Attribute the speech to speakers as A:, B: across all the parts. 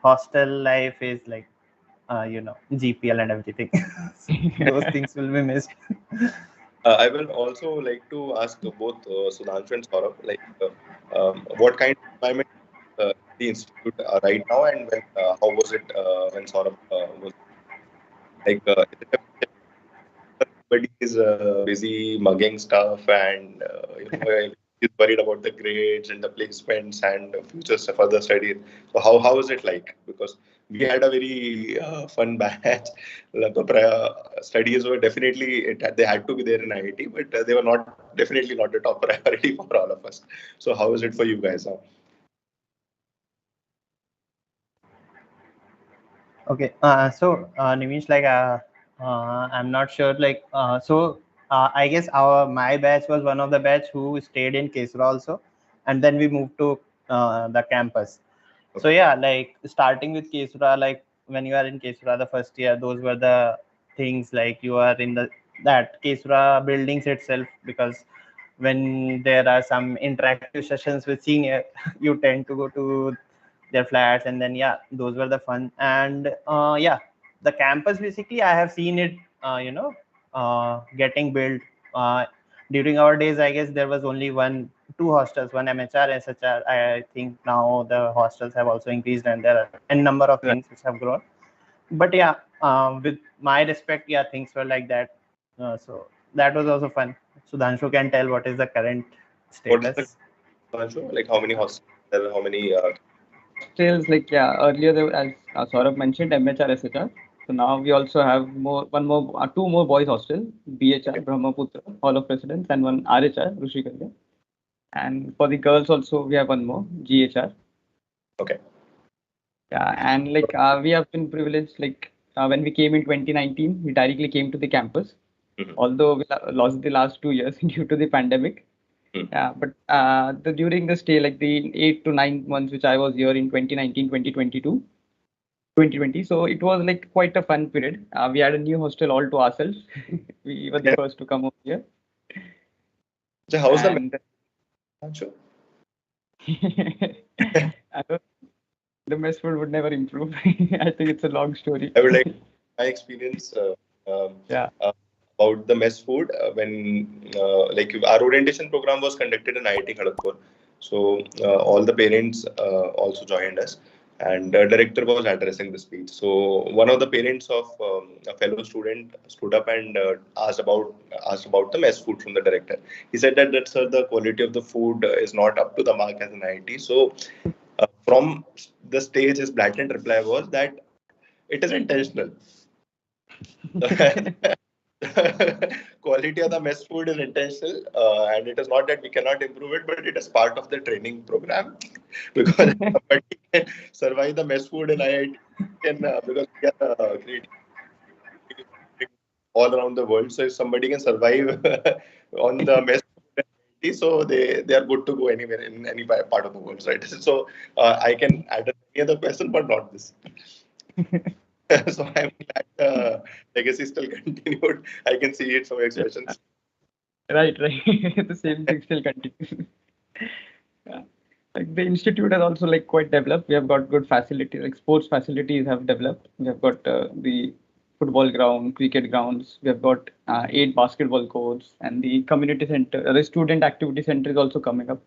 A: hostel life is like GPL and everything. So those things will be missed.
B: I will also like to ask both Sudhanshu and Saurabh, like, what kind of environment the institute right now, and when how was it when Saurabh was like? Is it everybody is busy mugging stuff, and is worried about the grades and the placements and future further studies. So how is it like? Because we had a very fun batch. Like, the studies were definitely they had to be there in IIT, but they were not definitely not a top priority for all of us. So how is it for you guys now?
A: Okay, so Nimish, like I'm not sure, like I guess my batch was one of the batch who stayed in Kesra also, and then we moved to the campus. So yeah, like starting with Kesra, like when you are in Kesra the first year, those were the things, like you are in that Kesra buildings itself, because when there are some interactive sessions with senior, you tend to go to their flats, and then yeah, those were the fun. And yeah, the campus basically I have seen it getting built. During our days, I guess there was only two hostels, one MHR, SHR. I think now the hostels have also increased, and there are a number of
C: Right.
A: things which have grown. But yeah, with my respect, yeah, things were like that. So that was also fun. Sudhanshu can tell what is the current
B: What is the
A: status.
B: like how many hostels there are, how many
C: Hostels, like, yeah, earlier there, as Saurabh mentioned, MHR, SHR. So now we also have two more boys hostel, BHR, Brahmaputra, Hall of Presidents, and one RHR, Rushikanya. And for the girls also, we have one more, GHR.
B: okay.
C: Yeah, and like we have been privileged, like when we came in 2019, we directly came to the campus,
B: Mhm.
C: although we lost the last 2 years due to the pandemic.
B: Mhm.
C: Yeah, but during the stay, like the 8 to 9 months which I was here in 2019, 2022, 2020, so it was like quite a fun period. We had a new hostel all to ourselves. We were the first to come over here.
B: So how's the
C: And
B: Sure.
C: I don't, the mess food would never improve. I think it's a long story.
B: I would like my experience um,
C: Yeah.
B: uh, about the mess food when like our orientation program was conducted in IIT Kharagpur. So all the parents also joined us, and director was addressing the speech. So one of the parents of a fellow student stood up and asked about the mess food from the director. He said that sir, the quality of the food is not up to the mark as an IIT. So from the stage, his blatant reply was that it is intentional. Quality of the mess food is intentional, and it is not that we cannot improve it, but it is part of the training program. Because if somebody can survive the mess food in IIT, can because we are creating all around the world. So if somebody can survive on the mess food in IIT, so they are good to go anywhere in any part of the world, right? So I can address any other question, but not this. So I'm glad the legacy still continued. I can see it from your expressions.
C: Right, right. The same thing still continues. Yeah. Like the institute has also like quite developed. We have got good facilities, like sports facilities have developed. We have got the football ground, cricket grounds. We have got 8 basketball courts, and the community center, the student activity center is also coming up.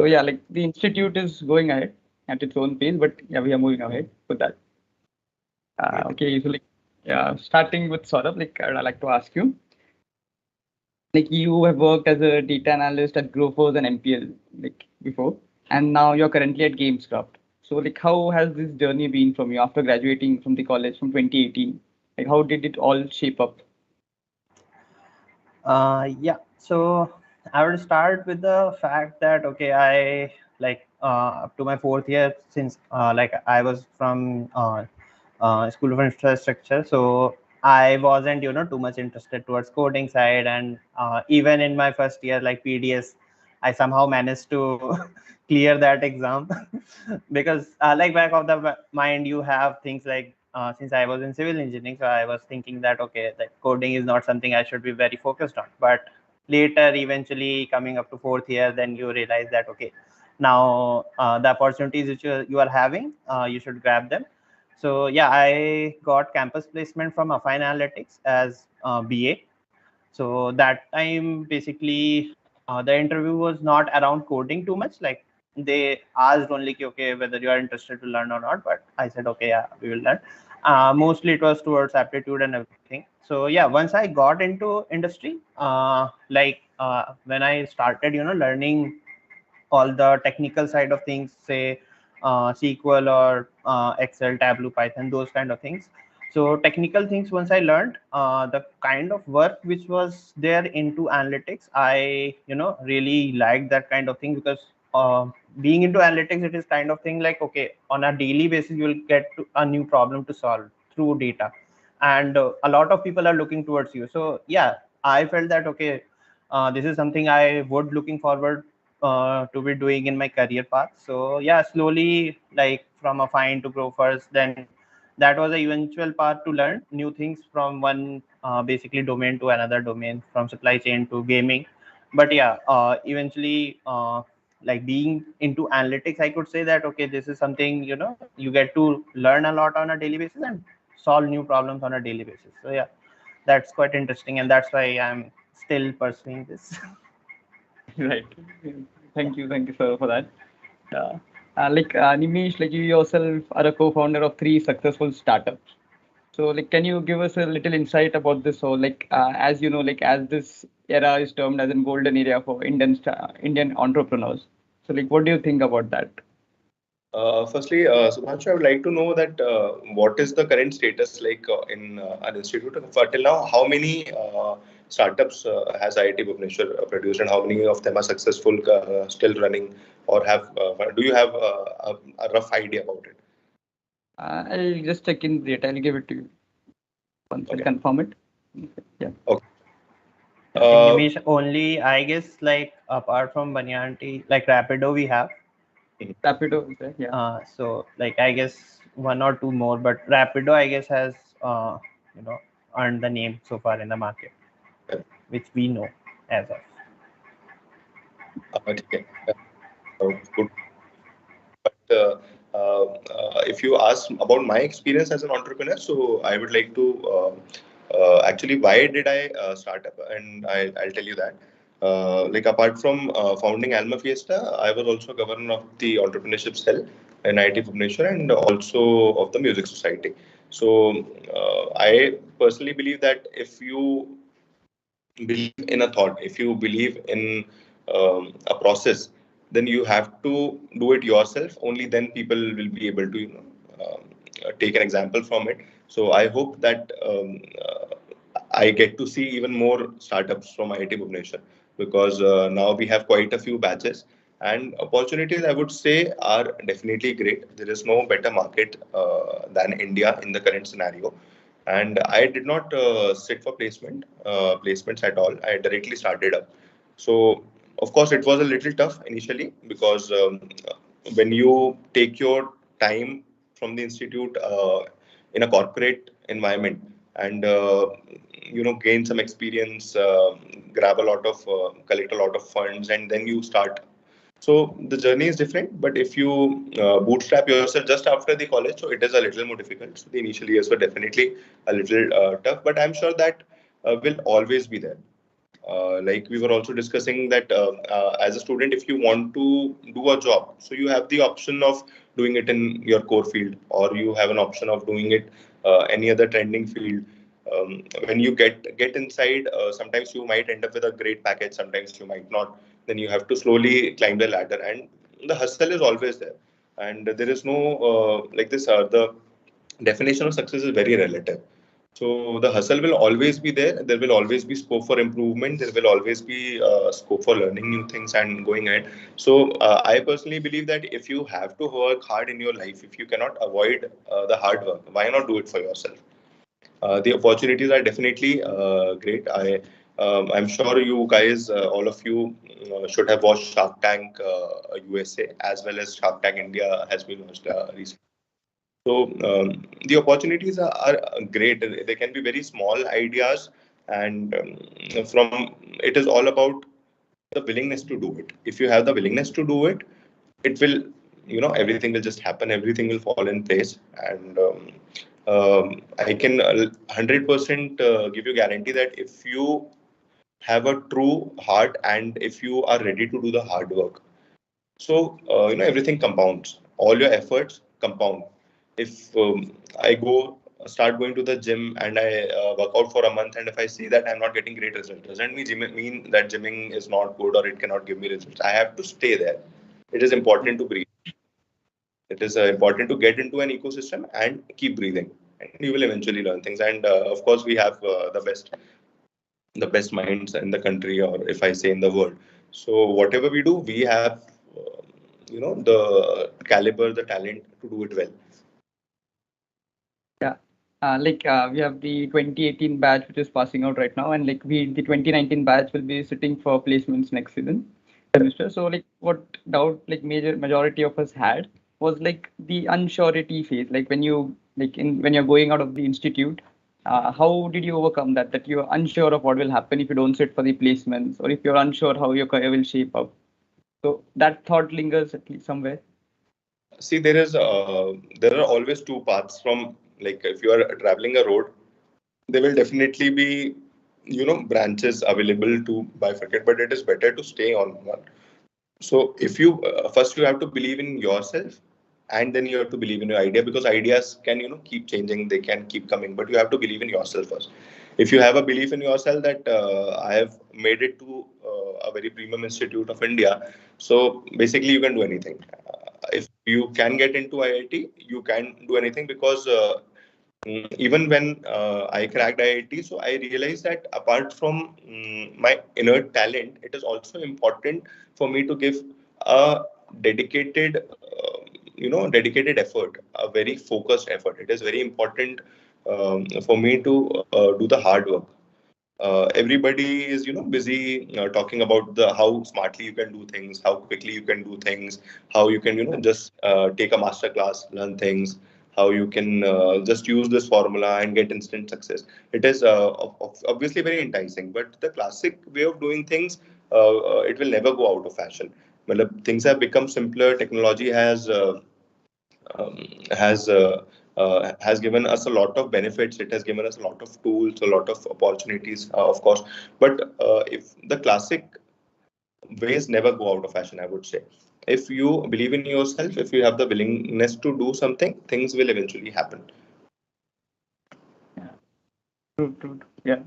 C: So yeah, like the institute is going ahead at its own pace, but yeah, we are moving ahead with that.
B: Great.
C: Okay, so like yeah, starting with Saurabh, like I'd like to ask you, like you have worked as a data analyst at Grofers and MPL like before, and now you're currently at Gamescraft. So like how has this journey been from you after graduating from the college from 2018? Like how did it all shape up?
A: Yeah, so I would start with the fact that okay, I like up to my fourth year, since like I was from School of Infrastructure, so I wasn't too much interested towards coding side. And even in my first year, like PDS, I somehow managed to clear that exam. Because like back of the mind, you have things like since I was in civil engineering, so I was thinking that okay, that coding is not something I should be very focused on. But later, eventually coming up to fourth year, then you realize that okay, now the opportunities which you are having, you should grab them. So yeah, I got campus placement from Affine Analytics as BA. So that time, basically, the interview was not around coding too much. Like, they asked only, okay, whether you are interested to learn or not. But I said, okay, yeah, we will learn. Mostly it was towards aptitude and everything. So yeah, once I got into industry, when I started, learning all the technical side of things, say SQL or Excel, Tableau, Python, those kind of things. So technical things, once I learned the kind of work which was there into analytics, I really liked that kind of thing, because being into analytics, it is kind of thing like, okay, on a daily basis you will get a new problem to solve through data, and a lot of people are looking towards you. So yeah, I felt that, okay, this is something I would looking forward to be doing in my career path. So yeah, slowly, like from a fine to grow first, then that was the eventual path to learn new things from one basically domain to another domain, from supply chain to gaming. But yeah, eventually, like being into analytics, I could say that, okay, this is something, you get to learn a lot on a daily basis and solve new problems on a daily basis. So yeah, that's quite interesting, and that's why I'm still pursuing this.
C: Right. Thank you, sir, for that. Uh, Nimesh, like you yourself are a co-founder of three successful startups. So, like, can you give us a little insight about this? So, as you know, like, as this era is termed as a golden era for Indian entrepreneurs. So, like, what do you think about that?
B: Firstly, Subhanshu, I would like to know that what is the current status like in our institute for till now? How many startups has IIT Bhubaneswar produced, and how many of them are successful, still running, or have? Do you have a rough idea about it?
C: I'll just check in the data. I'll give it to you once I'll
B: Okay.
C: confirm it. Yeah.
B: Okay.
A: In Nimish, only I guess, like apart from Banyanti, like Rapido we have.
C: Rapido is there. Yeah.
A: So like I guess one or two more, but Rapido I guess has you know earned the name so far in the market, which we know as of.
B: Okay. Good. But if you ask about my experience as an entrepreneur, so I would like to actually, why did I start up? And I'll tell you that. Like apart from founding Alma Fiesta, I was also governor of the entrepreneurship cell in IIT Bhubaneswar, and also of the Music Society. So I personally believe that if you believe in a thought, if you believe in a process, then you have to do it yourself. Only then people will be able to, take an example from it. So I hope that I get to see even more startups from IIT Bhubaneswar, because now we have quite a few batches, and opportunities, I would say, are definitely great. There is no better market than India in the current scenario. And I did not sit for placements at all. I directly started up. So of course it was a little tough initially, because when you take your time from the institute in a corporate environment, and gain some experience, grab a lot of collect a lot of funds, and then you start. So the journey is different, but if you bootstrap yourself just after the college, so it is a little more difficult. So the initial years were definitely a little tough, but I'm sure that will always be there. Like we were also discussing that as a student, if you want to do a job, so you have the option of doing it in your core field, or you have an option of doing it any other trending field. When you get inside, sometimes you might end up with a great package, sometimes you might not. Then you have to slowly climb the ladder, and the hustle is always there. And there is no like this. The definition of success is very relative. So the hustle will always be there. There will always be scope for improvement. There will always be scope for learning new things and going ahead. So I personally believe that if you have to work hard in your life, if you cannot avoid the hard work, why not do it for yourself? The opportunities are definitely great. I'm sure you guys, all of you, should have watched Shark Tank USA, as well as Shark Tank India has been launched recently. So the opportunities are great. They can be very small ideas, and from it is all about the willingness to do it. If you have the willingness to do it, it will, everything will just happen, everything will fall in place. And I can 100% give you guarantee that if you have a true heart and if you are ready to do the hard work, so everything compounds, all your efforts compound. If I go start going to the gym and I work out for a month, and if I see that I'm not getting great results, doesn't mean that gymming is not good or it cannot give me results. I have to stay there. It is important to breathe. It is important to get into an ecosystem and keep breathing, and you will eventually learn things. And of course, we have the best minds in the country, or if I say in the world. So whatever we do, we have the caliber, the talent to do it well.
C: Yeah. We have the 2018 batch which is passing out right now, and the 2019 batch will be sitting for placements next semester. So what doubt majority of us had was the unsurety phase. When when you're going out of the institute, how did you overcome that? That you're unsure of what will happen if you don't sit for the placements, or if you're unsure how your career will shape up. So that thought lingers at least somewhere.
B: See, there are always two paths. From, like, if you are traveling a road, there will definitely be branches available to bifurcate, but it is better to stay on one. So if you first you have to believe in yourself, and then you have to believe in your idea, because ideas can keep changing, they can keep coming, but you have to believe in yourself first. If you have a belief in yourself that I have made it to a very premium institute of India, so basically you can do anything. If you can get into IIT, you can do anything, because even when I cracked IIT, so I realized that apart from my inner talent, it is also important for me to give a dedicated, dedicated effort, a very focused effort. It is very important for me to do the hard work. Everybody is busy talking about the how smartly you can do things, how quickly you can do things, how you can just take a master class, learn things, how you can just use this formula and get instant success. It is obviously very enticing, but the classic way of doing things, it will never go out of fashion. Well, things have become simpler, technology um, has given us a lot of benefits. It has given us a lot of tools, a lot of opportunities, of course. But if the classic ways never go out of fashion, I would say. If you believe in yourself, if you have the willingness to do something, things will eventually happen.
C: Yeah. True. Yeah.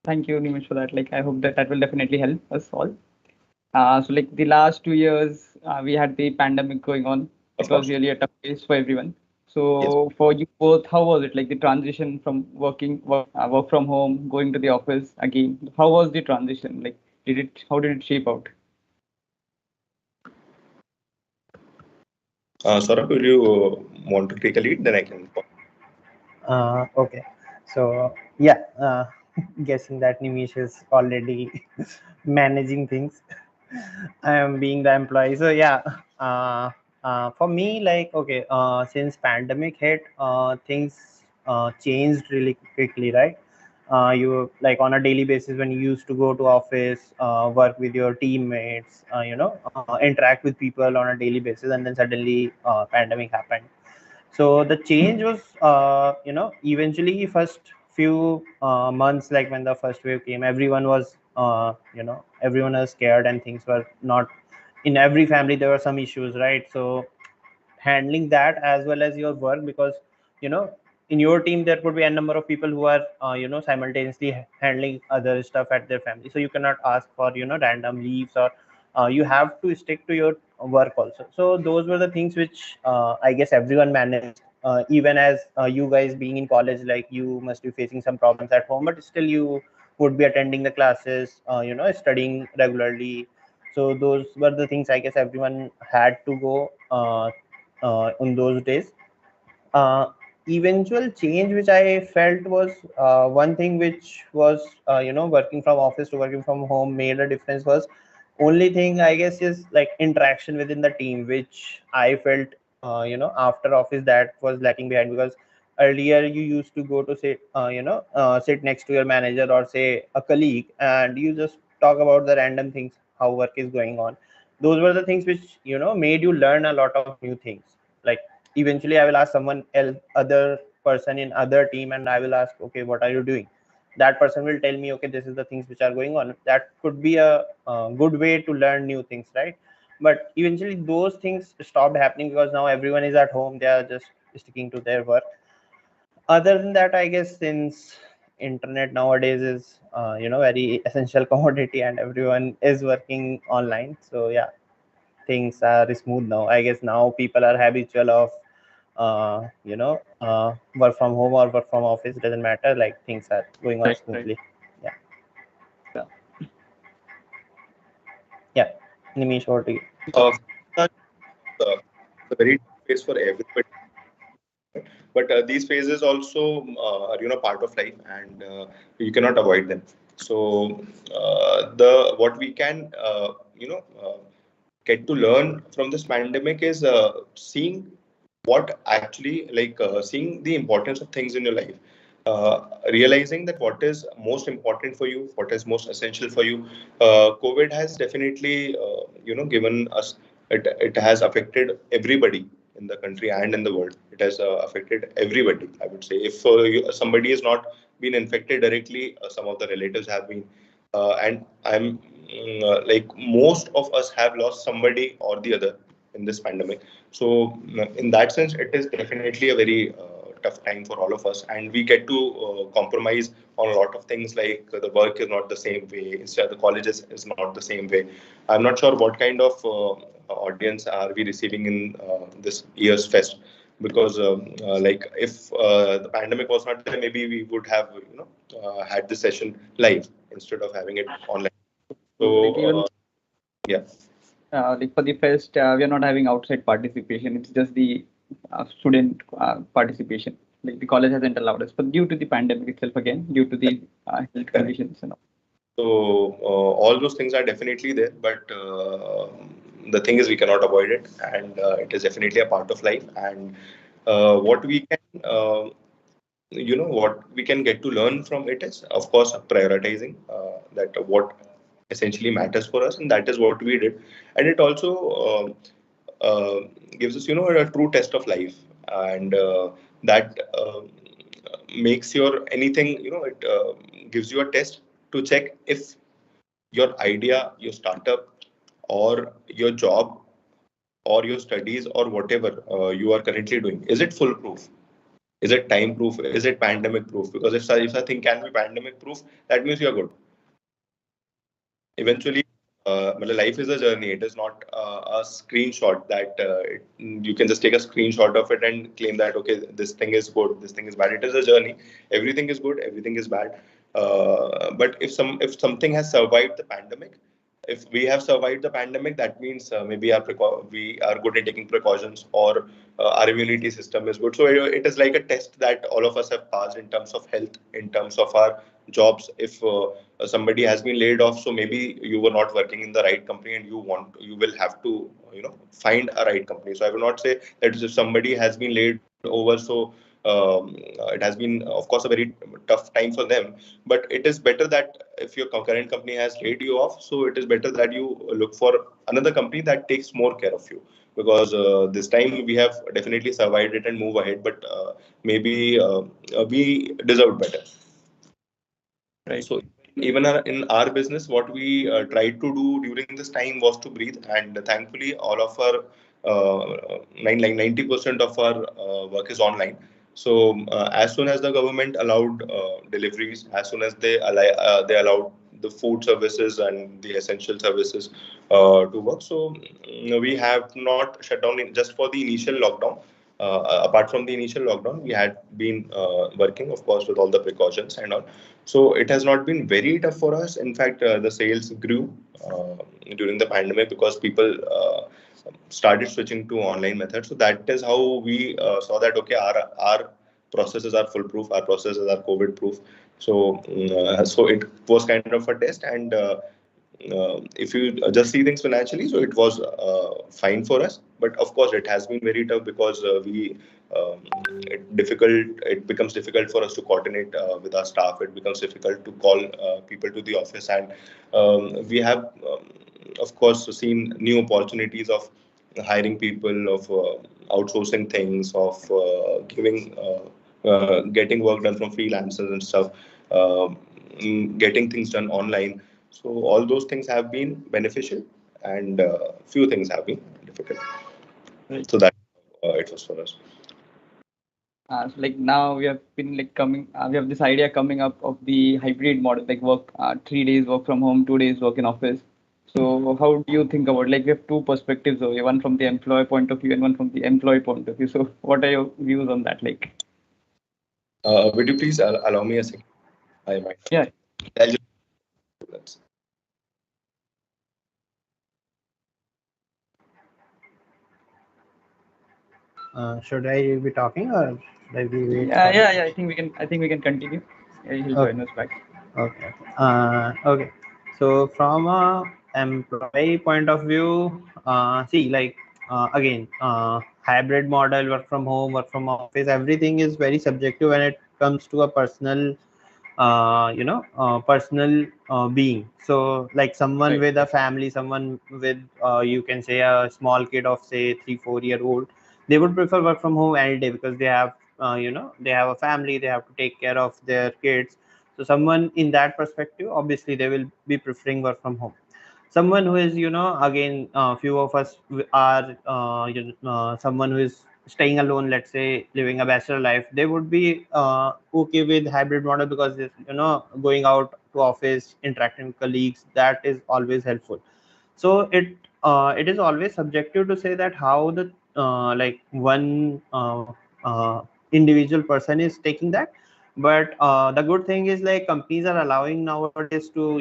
C: Thank you, Nimish, for that. I hope that will definitely help us all. So the last 2 years, we had the pandemic going on.
B: Of
C: It was
B: course.
C: really a tough phase for everyone.
B: Yes.
C: So for you both, how was it? The transition from work from home, going to the office again. How was the transition? How did it shape out?
B: Saurabh, will you want to take a lead? Then I can.
A: Okay. So yeah, guessing that Nimish is already managing things. I am being the employee. So yeah, for me, okay, since pandemic hit, things changed really quickly, right? You like on a daily basis when you used to go to office, work with your teammates, interact with people on a daily basis, and then suddenly pandemic happened. So the change was eventually first few months, like when the first wave came, everyone was everyone was scared and things were not, in every family there were some issues, right? So handling that as well as your work, because you know in your team there could be a number of people who are simultaneously handling other stuff at their family, so you cannot ask for random leaves, or you have to stick to your work also. So those were the things which I guess everyone managed, even as you guys being in college, like you must be facing some problems at home, but still you would be attending the classes, studying regularly. So those were the things I guess everyone had to go in those days. uh, Eventual change which I felt was one thing which was working from office to working from home made a difference, was only thing I guess is like interaction within the team, which I felt after office that was lacking behind, because earlier you used to go to sit sit next to your manager or say a colleague, and you just talk about the random things, how work is going on. those were the things which, you know, made you learn a lot of new things. Like eventually I will ask someone else, other person in other team, and I will ask, okay, what are you doing? That person will tell me, okay, this is the things which are going on. That could be a good way to learn new things, right? But eventually those things stopped happening because now everyone is at home, they are just sticking to their work. Other than that, I guess since internet nowadays is you know, very essential commodity and everyone is working online, so yeah, things are smooth now. I guess now people are habitual of you know, work from home or work from office, doesn't matter, like things are going on
C: Right, right.
A: smoothly. Yeah.
C: Yeah.
A: Yeah, Nimish, over to you.
B: Uh, uh, it's a very tough phase for everybody, but these phases also are, you know, part of life, and you cannot avoid them. So the what we can get to learn from this pandemic is seeing what actually, like, seeing the importance of things in your life, realizing that what is most important for you, what is most essential for you. COVID has definitely given us, it has affected everybody in the country and in the world. It has affected everybody, I would say. If somebody has not been infected directly, some of the relatives have been, and I'm like, most of us have lost somebody or the other in this pandemic. So in that sense, it is definitely a very tough time for all of us, and we get to compromise on a lot of things, like the work is not the same way, instead the colleges is not the same way. I'm not sure what kind of audience are we receiving in this year's fest, because like, if the pandemic was not there, maybe we would have had this session live instead of having it online.
C: So like even
B: So yeah.
C: like for the fest, we are not having outside participation. It's just the student participation. Like the college hasn't allowed us, but due to the pandemic itself, again, due to the health conditions and all.
B: So all those things are definitely there, but the thing is we cannot avoid it, and it is definitely a part of life. And what we can, what we can get to learn from it is, of course, prioritizing that what essentially matters for us, and that is what we did. And it also gives us, a true test of life, and that makes your anything, it gives you a test to check if your idea, your startup, or your job, or your studies, or whatever you are currently doing, is it foolproof? Is it time proof? Is it pandemic proof? Because if a thing can be pandemic proof, that means you're good. Eventually, life is a journey. It is not a screenshot that you can just take a screenshot of it and claim that, okay, this thing is good, this thing is bad. It is a journey. Everything is good, everything is bad. But if something has survived the pandemic, if we have survived the pandemic, that means maybe we are good at taking precautions, or our immunity system is good. So it is like a test that all of us have passed in terms of health, in terms of our jobs. If somebody has been laid off, so maybe you were not working in the right company, and you will have to find a right company. So I will not say that if somebody has been laid over, so it has been, of course, a very tough time for them. But it is better that if your current company has laid you off, so it is better that you look for another company that takes more care of you, because this time we have definitely survived it and move ahead, but maybe we deserved better.
C: Right.
B: So even in our business, what we tried to do during this time was to breathe, and thankfully, all of our 90% of our work is online. So as soon as the government allowed deliveries, as soon as they allowed the food services and the essential services to work, so we have not shut down just for the initial lockdown. Apart from the initial lockdown, we had been working, of course, with all the precautions and all. So it has not been very tough for us. In fact, the sales grew during the pandemic because people started switching to online methods. So that is how we saw that, okay, our processes are foolproof, our processes are COVID proof. So so it was kind of a test, and if you just see things financially, so it was fine for us. But of course, it has been very tough because it becomes difficult for us to coordinate with our staff. It becomes difficult to call people to the office, and we have of course, seen new opportunities of hiring people, of outsourcing things, of getting work done from freelancers and stuff, getting things done online. So all those things have been beneficial, and few things have been difficult.
C: Right.
B: So that it was for us.
C: So like now we have been like we have this idea coming up of the hybrid model, like work 3 days work from home, 2 days work in office. So how do you think about, like, we have two perspectives over here, one from the employer point of view and one from the employee point of view. So what are your views on that? Like,
B: Would you please allow me a second? I might.
C: yeah,
B: I'll just...
A: Should I be talking or should I be wait?
C: yeah. I think we can continue. Yeah, he'll
A: Okay.
C: join us back.
A: Okay. Okay. So from a employee point of view, see, like again, hybrid model, work from home, work from office, everything is very subjective when it comes to a personal, personal being. So like someone
C: Right.
A: with a family, someone with you can say a small kid of say 3 4 year old, they would prefer work from home any day because they have they have a family, they have to take care of their kids. So someone in that perspective, obviously they will be preferring work from home. Someone who is again, few of us are someone who is staying alone, let's say living a bachelor life, they would be okay with hybrid model because going out to office, interacting with colleagues, that is always helpful. So it is always subjective to say that how the like one individual person is taking that. But the good thing is like companies are allowing nowadays to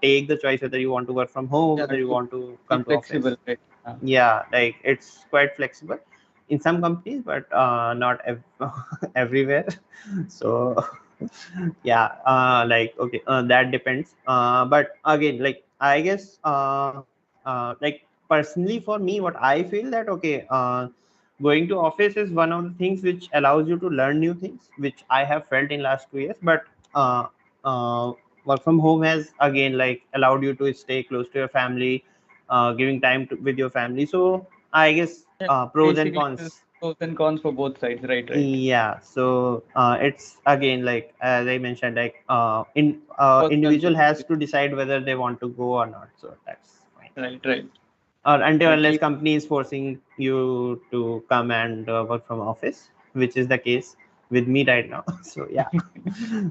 A: take the choice whether you want to work from home,
C: Yeah,
A: whether you
C: to
A: want to
C: be
A: come to
C: flexible,
A: office.
C: right?
A: Yeah, like it's quite flexible in some companies, but not everywhere. So yeah, like okay, that depends. But again, like I guess like personally for me, what I feel that okay, going to office is one of the things which allows you to learn new things, which I have felt in last 2 years. But uh, uh, work from home has again like allowed you to stay close to your family, giving time with your family. So I guess
C: Yeah,
A: pros and
C: basically, there's
A: cons.
C: pros and cons for both sides, right? Right.
A: Yeah, so it's again like as I mentioned, like
C: Personal
A: individual has
C: choice.
A: to decide whether they want to go or not. So that's fine.
C: Right, right.
A: Or until
C: Like
A: unless
C: even
A: company is forcing you to come and work from office, which is the case with me right now. So yeah,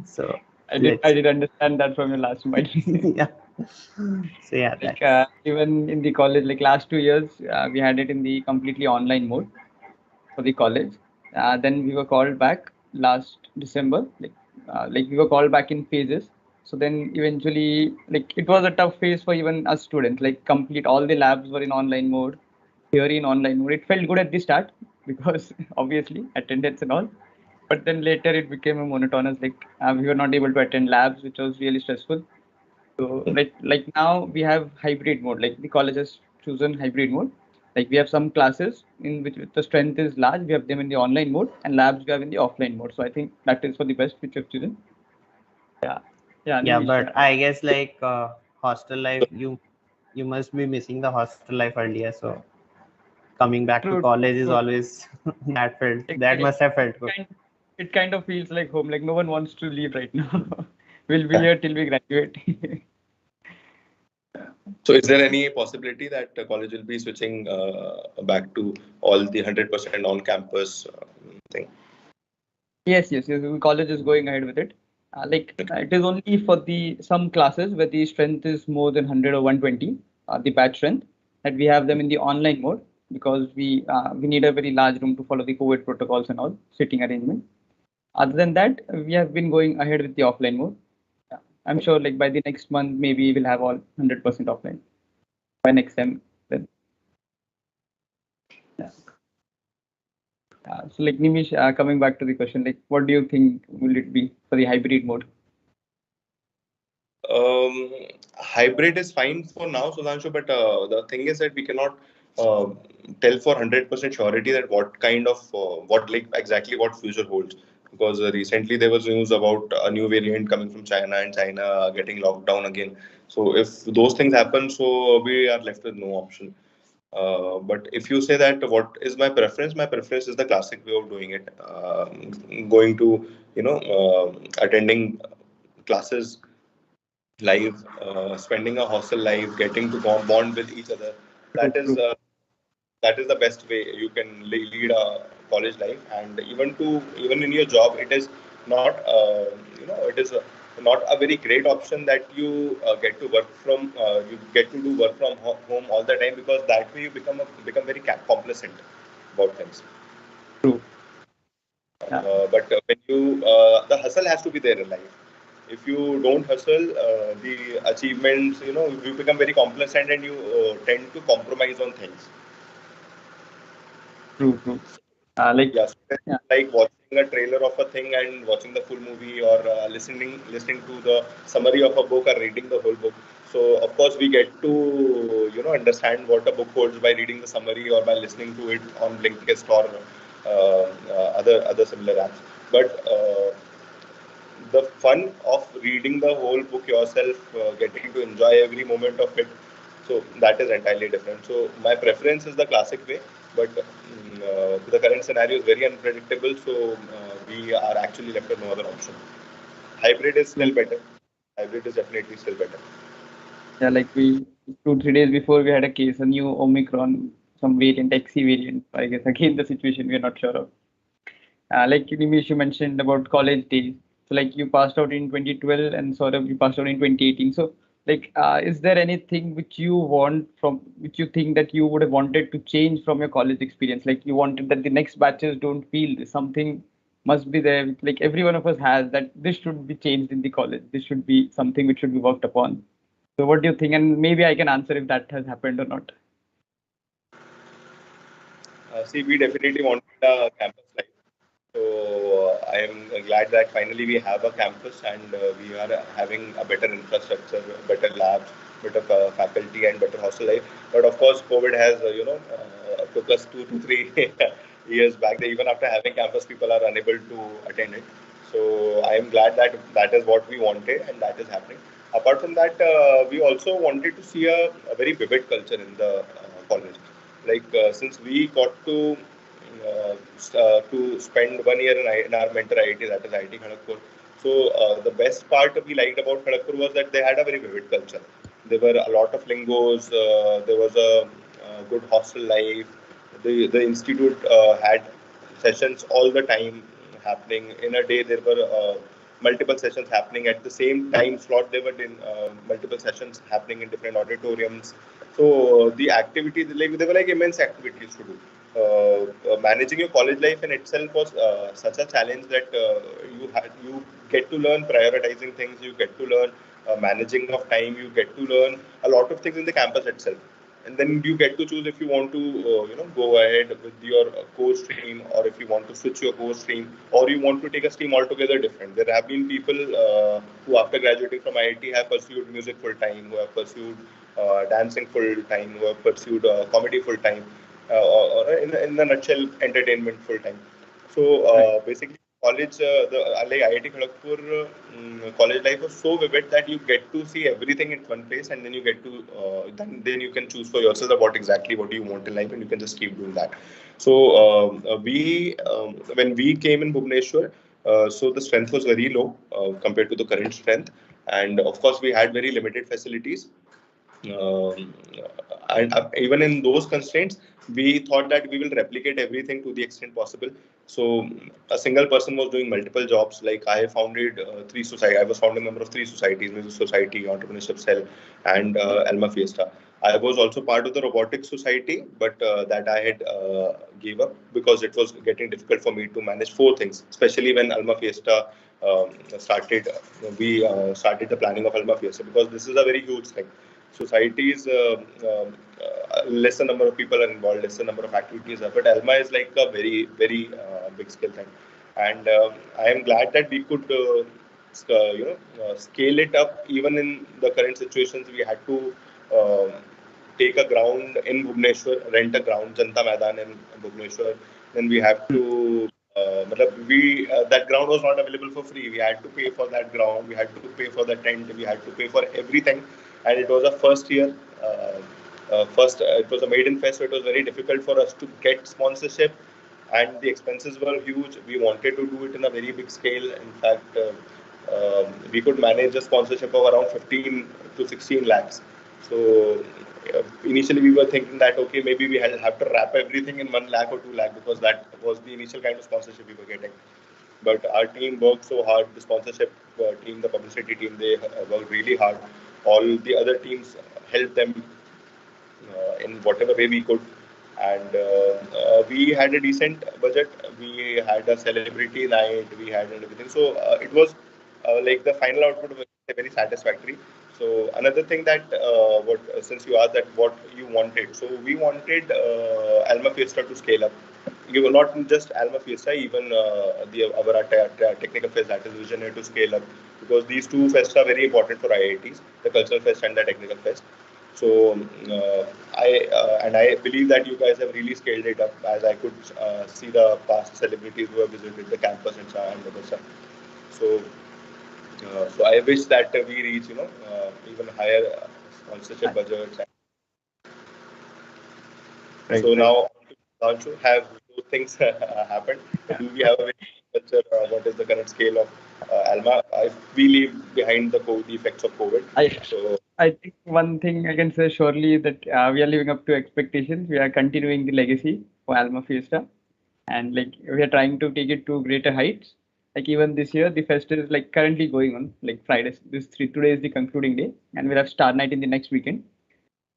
A: so
C: I
A: let's
C: did understand that from your last point.
A: yeah. So yeah,
C: Like
A: that's
C: even in the college, like last 2 years, we had it in the completely online mode for the college. Then we were called back last December. Like we were called back in phases. So then eventually, like it was a tough phase for even us students. Like complete all the labs were in online mode, theory in online mode. It felt good at the start because obviously attendance and all. But then later it became a monotonous. Like we were not able to attend labs, which was really stressful. So like now we have hybrid mode. Like the college has chosen hybrid mode. Like we have some classes in which the strength is large. We have them in the online mode, and labs we have in the offline mode. So I think that is for the best which we have chosen. Yeah, yeah,
A: yeah.
C: Nimish.
A: But I guess like hostel life, you must be missing the hostel life earlier. So coming back to
C: True,
A: college is
C: true.
A: always that
C: It,
A: must have felt good.
C: kind, it kind of feels like home. Like no one wants to leave right now. We'll be here till we graduate.
B: So, is there any possibility that the college will be switching back to all the 100% on-campus thing?
C: Yes. The college is going ahead with it. It is only for the some classes where the strength is more than 100 or 120, the batch strength, that we have them in the online mode because we need a very large room to follow the COVID protocols and all sitting arrangement. Other than that, we have been going ahead with the offline mode. Yeah. I'm sure like by the next month maybe we'll have all 100% offline by next time. Then. Yeah. So like Nimish, coming back to the question, like what do you think will it be for the hybrid mode?
B: Um, Hybrid is fine for now, Sudhanshu, but the thing is that we cannot tell for 100% surety that what kind of what like exactly what future holds. because recently there was news about a new variant coming from China and China getting locked down again. So if those things happen, so we are left with no option. But if you say that what is my preference is the classic way of doing it. Going to, attending classes live, spending a hostel life, getting to bond with each other.
C: True,
B: That is
C: true.
B: uh, that is the best way you can lead a college life. And even in your job, it is not it is not a very great option that you get to work from you get to do work from home all the time, because that way you become very complacent about things.
C: True. Yeah.
B: But when you the hustle has to be there in life. If you don't hustle, the achievements, you become very complacent and you tend to compromise on things.
C: True, true. Like,
B: Yeah, so it's
C: yeah,
B: like watching a trailer of a thing and watching the full movie, or listening to the summary of a book or reading the whole book. So of course we get to understand what a book holds by reading the summary or by listening to it on Blinkist or other similar apps. But the fun of reading the whole book yourself, getting to enjoy every moment of it, so that is entirely different. So my preference is the classic way, but the current scenario is very unpredictable, so we are actually left with no other option. Hybrid is still
C: true.
B: better. Hybrid is definitely still better.
C: Yeah, like we 2 3 days before we had a case, a new Omicron, some variant, XE variant. I guess again the situation we are not sure of. Like Nimish, you mentioned about college days. So like you passed out in 2012 and sort of you passed out in 2018. So like, is there anything which you want from, which you think that you would have wanted to change from your college experience? Like you wanted that the next batches don't feel this, something must be there. Like every one of us has that this should be changed in the college. This should be something which should be worked upon. So what do you think? And maybe I can answer if that has happened or not.
B: See, we definitely wanted a campus life. So I am glad that finally we have a campus, and we are having a better infrastructure, better labs, better faculty, and better hostel life. But of course, COVID has took us 2 to 3 years back. Even after having campus, people are unable to attend it. So I am glad that that is what we wanted, and that is happening. Apart from that, we also wanted to see a very vivid culture in the college. Like since we got to spend 1 year in our mentor IIT, that is IIT Kharagpur. So the best part we liked about Kharagpur was that they had a very vivid culture. There were a lot of lingos. There was a good hostel life. The institute had sessions all the time happening. In a day, there were multiple sessions happening at the same time slot. There were multiple sessions happening in different auditoriums. So the activities, like they were like immense activities to do. Managing your college life in itself was such a challenge that you get to learn prioritizing things. You get to learn managing of time. You get to learn a lot of things in the campus itself. And then you get to choose if you want to go ahead with your course stream, or if you want to switch your course stream, or you want to take a stream altogether different. There have been people who after graduating from IIT have pursued music full time, who have pursued dancing full time, who have pursued comedy full time, or in the nutshell, entertainment full time. So
C: Right.
B: basically, college, the like IIT Kharagpur college life was so vivid that you get to see everything in one place, and then you get to then you can choose for yourself about exactly what you want in life, and you can just keep doing that. So we when we came in Bhubaneswar, so the strength was very low compared to the current strength, and of course we had very limited facilities. Um, and even in those constraints, we thought that we will replicate everything to the extent possible. So a single person was doing multiple jobs. Like I founded three society. I was founding member of three societies: Music Society, Entrepreneurship Cell, and Alma Fiesta. I was also part of the Robotics Society, but that I had gave up because it was getting difficult for me to manage four things, especially when Alma Fiesta started. We started the planning of Alma Fiesta, because this is a very huge thing. Societies, lesser number of people are involved, lesser number of activities are, but Alma is like a very big scale thing. And I am glad that we could scale it up. Even in the current situations, we had to take a ground in Bhubaneswar, rent a ground, Janta Maidan in Bhubaneswar. Then we have to we that ground was not available for free. We had to pay for that ground. We had to pay for the tent. We had to pay for everything, and it was a first year. It was a maiden fest, so it was very difficult for us to get sponsorship, and the expenses were huge. We wanted to do it in a very big scale. In fact, we could manage a sponsorship of around 15 to 16 lakhs. So initially we were thinking that okay, maybe we have to wrap everything in 1 lakh or 2 lakh, because that was the initial kind of sponsorship we were getting. But our team worked so hard. The sponsorship team, the publicity team, they worked really hard. All the other teams helped them in whatever way we could. And we had a decent budget. We had a celebrity night. We had everything. So it was like the final output was very satisfactory. So another thing that what since you asked that what you wanted, so we wanted Alma Fiesta to scale up. You were not just Alma Fiesta, even the our technical fest, that is Visionary, to scale up, because these two fests are very important for IITs, the cultural fest and the technical fest. So I believe that you guys have really scaled it up, as I could see the past celebrities who have visited the campus and so on and other stuff. So so I wish that we reach even higher sponsorship budgets.
C: Right,
B: So
C: right.
B: now, also have those things happened? Do we have a very culture? What is the current scale of Alma? We leave behind the effects of COVID. So
C: I think one thing I can say surely that we are living up to expectations. We are continuing the legacy for Alma Fiesta, and like we are trying to take it to greater heights. Like even this year, the fest is like currently going on. Like Friday, today is the concluding day, and we'll have Star Night in the next weekend.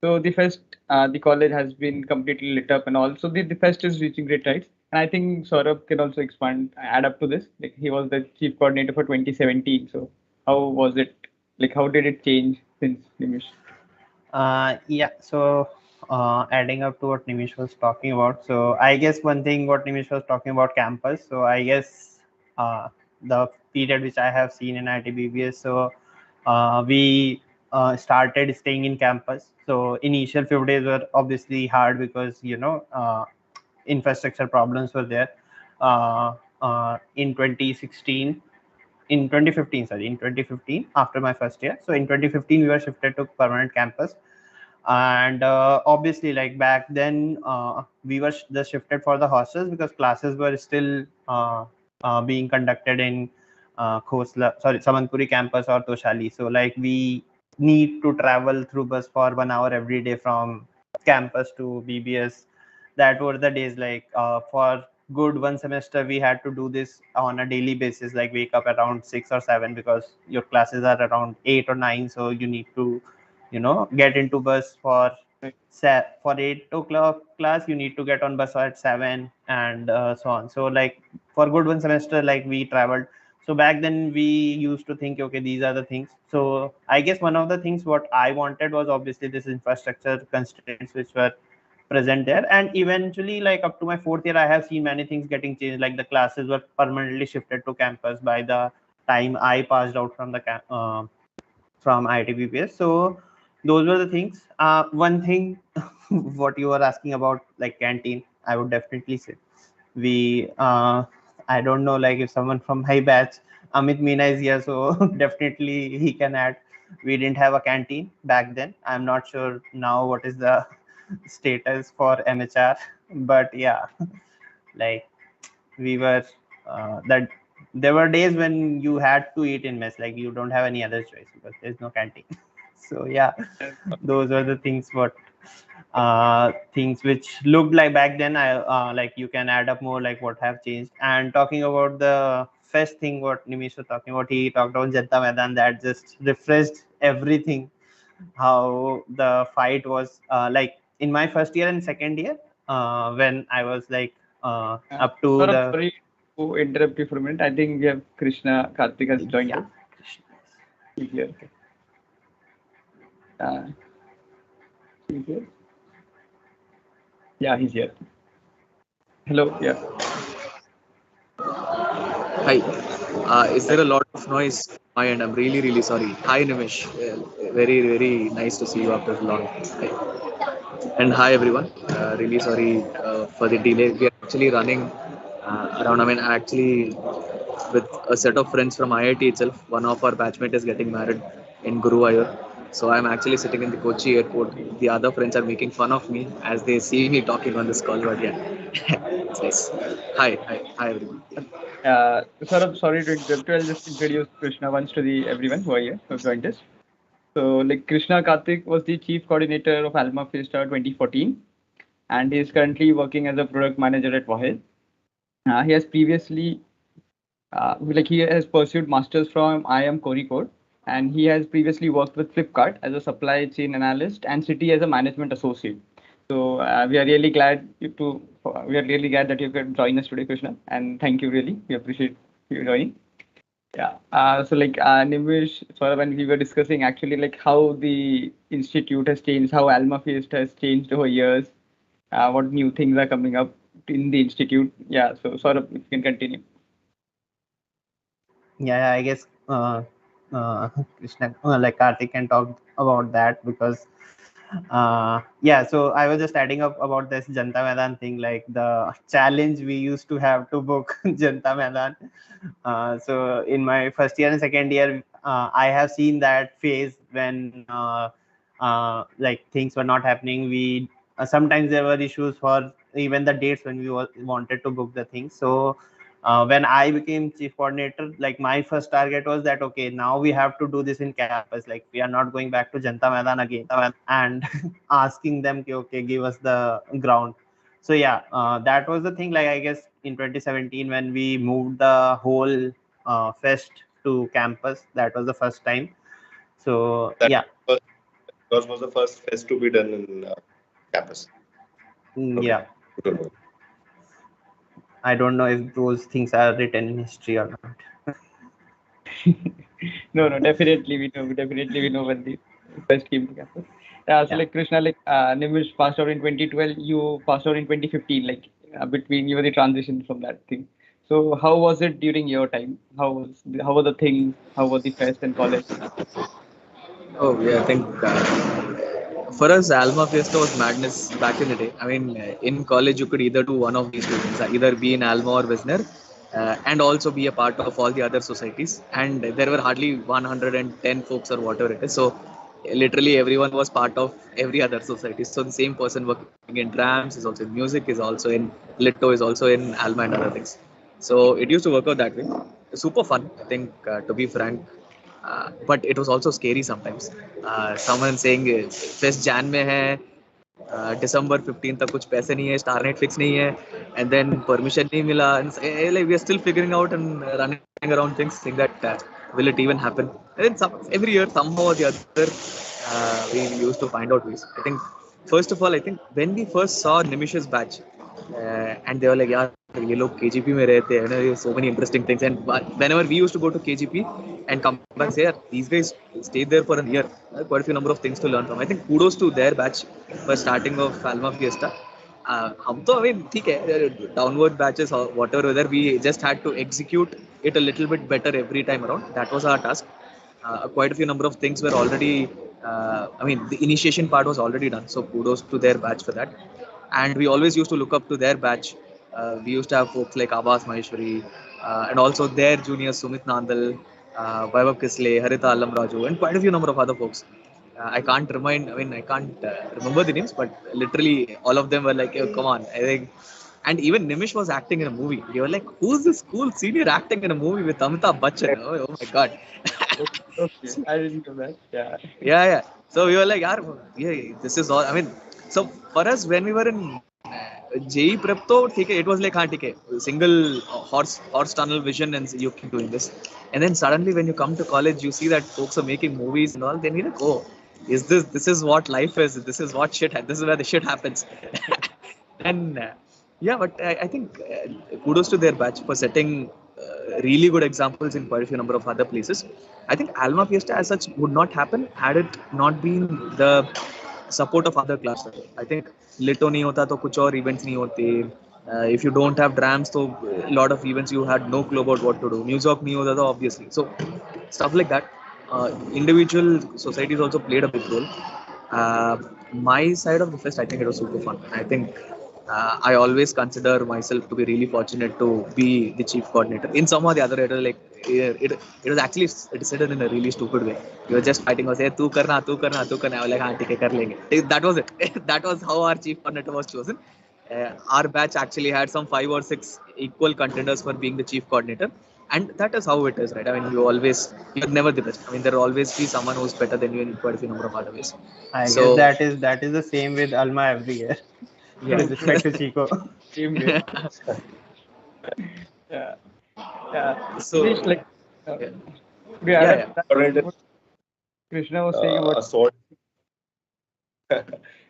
C: So the fest, the college has been completely lit up, and also the fest is reaching great heights. And I think Saurabh can also expand, add up to this. Like he was the chief coordinator for 2017. So how was it? Like how did it change since Nimish?
A: Yeah, so adding up to what Nimish was talking about, so I guess one thing what Nimish was talking about campus, so I guess the period which I have seen in ITBBS, so we started staying in campus. So initial few days were obviously hard because infrastructure problems were there. In 2016, in 2015, sorry, in 2015 after my first year. So in 2015 we were shifted to permanent campus, and obviously like back then we were just shifted for the hostels because classes were still being conducted in Samanpuri campus or Toshali. So like we need to travel through bus for 1 hour every day from campus to BBS. That were the days, like for good one semester we had to do this on a daily basis, like wake up around 6 or 7 because your classes are around 8 or 9, so you need to get into bus for
C: Right.
A: for 8 o'clock class. You need to get on bus at 7, and so on. So like for good one semester, like we traveled. So back then we used to think, okay, these are the things. So I guess one of the things what I wanted was obviously this infrastructure constraints which were present there. And eventually, like up to my fourth year, I have seen many things getting changed. Like the classes were permanently shifted to campus by the time I passed out from the from ITBPS. So those were the things. One thing, what you were asking about, like canteen, I would definitely say we. I don't know, like if someone from my batch, Amit Meena is here, so definitely he can add. We didn't have a canteen back then. I'm not sure now what is the status for MHR, but yeah, like we were that there were days when you had to eat in mess, like you don't have any other choice because there's no canteen. So yeah, those were the things what things which looked like back then. I like you can add up more like what have changed. And talking about the fest thing what Nimish was talking about, he talked about Janta Maidan, that just refreshed everything. How the fight was like in my first year and second year, when I was like up to
C: Saurabh,
A: the
C: sorry to interrupt you for a minute. I think we have Krishna Karthik has joined
A: yeah.
C: us. He's here. Okay. Uh, he's here. Yeah, he's here. Hello. Yeah.
D: Hi. Is there a lot of noise on my end? I'm really, really sorry. Hi, Nimish. Very, very nice to see you after a long time. And hi, everyone. Really sorry for the delay. We are actually running around. I mean, actually, with a set of friends from IIT itself, one of our batchmate is getting married in Guruvayur. So I'm actually sitting in the Kochi airport. The other friends are making fun of me as they see me talking on this call. But yeah, it's nice. Hi, everyone.
C: Sorry to interrupt you. I'll just introduce Krishna once to the everyone who are here, who have joined us. So, like Krishna Karthik was the chief coordinator of Alma Fiesta 2014, and he is currently working as a product manager at Wahid. He has previously, he has pursued masters from IIM Kozhikode, and he has previously worked with Flipkart as a supply chain analyst and City as a management associate. So we are really glad that you could join us today, Krishna, and thank you really. We appreciate you joining. Yeah. Nimish, sort of when we were discussing actually like how the institute has changed, how Alma Feast has changed over years, what new things are coming up in the institute. Yeah. So sort of if you can continue.
A: Yeah, I guess Krishna, like Karthik can talk about that because yeah. So I was just adding up about this Janta Maidan thing, like the challenge we used to have to book Janta Maidan. So in my first year and second year, I have seen that phase when like things were not happening. We sometimes there were issues for even the dates when we wanted to book the things. So when I became chief coordinator, like my first target was that okay, now we have to do this in campus. Like we are not going back to Janta Maidan again and asking them, okay, give us the ground. So yeah, that was the thing. Like I guess in 2017 when we moved the whole fest to campus, that was the first time. So
B: That
A: yeah,
B: was the first fest to be done in campus. Okay.
A: yeah.
B: Good to know.
A: I don't know if those things are written in history or not.
C: No, definitely we know when the first came to campus. So
A: Yeah.
C: like Krishna, like Nimish passed out in 2012, you passed out in 2015, like between you were the transition from that thing. So how was it during your time? How were the things? How was the fest and college?
D: Oh yeah, I think for us, Alma Fiesta was madness back in the day. I mean, in college, you could either do one of these two things, either be in Alma or Wisner, and also be a part of all the other societies. And there were hardly 110 folks or whatever it is. So literally everyone was part of every other society. So the same person working in drams is also in music, is also in Litto, is also in Alma and other things. So it used to work out that way. Super fun, I think, to be frank. But it was also scary sometimes. Someone saying fest Jain में है, दिसंबर 15 तक कुछ पैसे नहीं है, star net fix नहीं है, and then permission नहीं मिला, like we are still figuring out and running around things, saying that will it even happen? And then every year somehow or the other we used to find out ways. I think first of all, I think when we first saw Nimish's batch, and they were like, yeah, ये लोग KGP में रहते हैं, so many interesting things. And whenever we used to go to KGP and come back and say, yeah, these guys stayed there for a year, quite a few number of things to learn from. I think kudos to their batch for starting of Alma Fiesta. हम तो I mean ठीक है, downward batches or whatever, whether we just had to execute it a little bit better every time around. That was our task. Quite a few number of things were already, I mean, the initiation part was already done. So kudos to their batch for that. And we always used to look up to their batch. We used to have folks like Abbas Maheshwari, and also their juniors Sumit Nandal, Vaibhav Kisle, Harita Allam Raju, and quite a few number of other folks. I can't remember the names, but literally all of them were like, oh, come on. I think, and even Nimish was acting in a movie. You were like, who's this cool senior acting in a movie with Amitabh Bachchan? Oh my God.
C: Okay, I didn't know that. Yeah.
D: Yeah. So we were like, yeah, this is all. I mean, so for us, when we were in JE prep, तो ठीक है, it was like, हाँ ठीक है, single horse tunnel vision, and you keep doing this. And then suddenly, when you come to college, you see that folks are making movies and all. Then you're like, oh, this is what life is. This is what this is where the shit happens. And yeah, but I think kudos to their batch for setting really good examples in quite a few number of other places. I think Alma Fiesta as such would not happen had it not been the support of other clubs. I think Lito नहीं होता तो कुछ और events नहीं होते. If you don't have drams, so a lot of events you had no clue about what to do. Music नहीं होता तो obviously. So stuff like that. Individual societies also played a big role. My side of the fest, I think it was super fun. I think I always consider myself to be really fortunate to be the chief coordinator. In some or the other, it was actually decided in a really stupid way. We were just fighting. Was say, tu karna. I was like, हाँ ठीक है कर लेंगे. That was it. That was how our chief coordinator was chosen. Our batch actually had some 5 or 6 equal contenders for being the chief coordinator, and that is how it is, right? I mean, you're never the best. I mean, there will always be someone who's better than you in quite a few number of other ways.
A: I
D: So
A: guess that is the same with Alma every year.
D: yeah.
A: With respect to Chico.
C: Same way. Yeah. Yeah.
D: So
C: Nish, like,
D: yeah,
C: we add
D: yeah.
C: up
B: Coordinator,
C: what Krishna was saying about
B: a sword.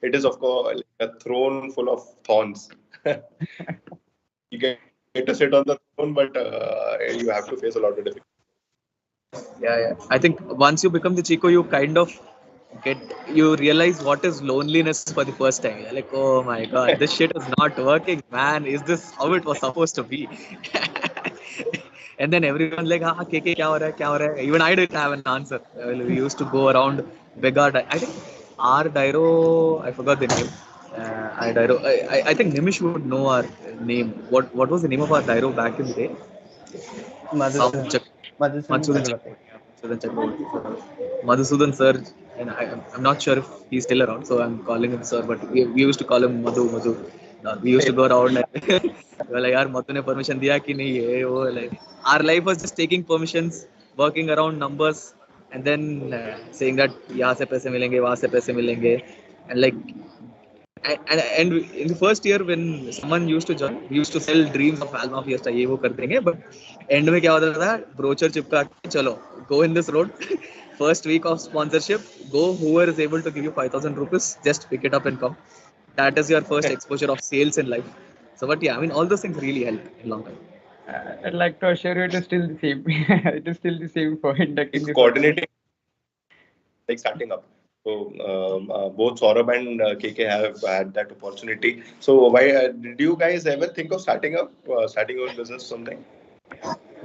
B: It is of course like a throne full of thorns. You get to sit on the throne, but you have to face a lot of difficulties.
D: Yeah. I think once you become the Chico, you kind of you realize what is loneliness for the first time. You're like, oh my god, this shit is not working, man. Is this how it was supposed to be? And then everyone's like, ah, KK, kya ho raha hai? Even I didn't have an answer. We used to go around Bega. I think our Dairo, I forgot the name. I think Nimish would know our name. What was the name of our Dairo back in the day? Some
A: Madhusudan
D: Madhusudan
A: Chakrabarti.
D: Madhusudan sir, and I'm not sure if he's still around, so I'm calling him sir, but we used to call him Madhu. We used to go around and we were like, यार मधु ने permission दिया कि नहीं ये वो like our life was just taking permissions, working around numbers, and then saying that यहाँ से पैसे मिलेंगे वहाँ से पैसे मिलेंगे, and like and in the first year when someone used to join, we used to sell dreams of Alma Fiesta, ये वो कर देंगे, but end में क्या होता था? Brochure चिपका के चलो, go in this road. First week of sponsorship, go whoever is able to give you 5,000 rupees, just pick it up and come. That is your first exposure of sales in life. So, but yeah, I mean, all those things really help in long time.
C: I'd like to assure you it is still the same. It is still the same for inducting
B: It's
C: this.
B: coordinating, like starting up. So both Saurabh and KK have had that opportunity. So why did you guys ever think of starting your own business something?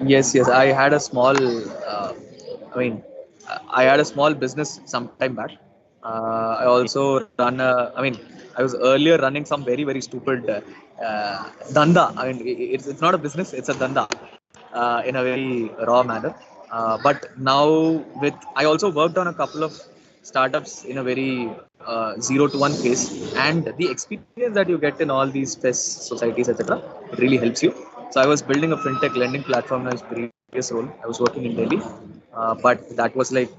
D: Yes. I had a small, I mean, I had a small business some time back. I also I mean, I was earlier running some very stupid danda. I mean, it's not a business, it's a danda in a very raw manner. But now I also worked on a couple of startups in a very 0 to 1 phase, and the experience that you get in all these fest societies, etc., it really helps you. So I was building a fintech lending platform in my previous role. I was working in Delhi, but that was like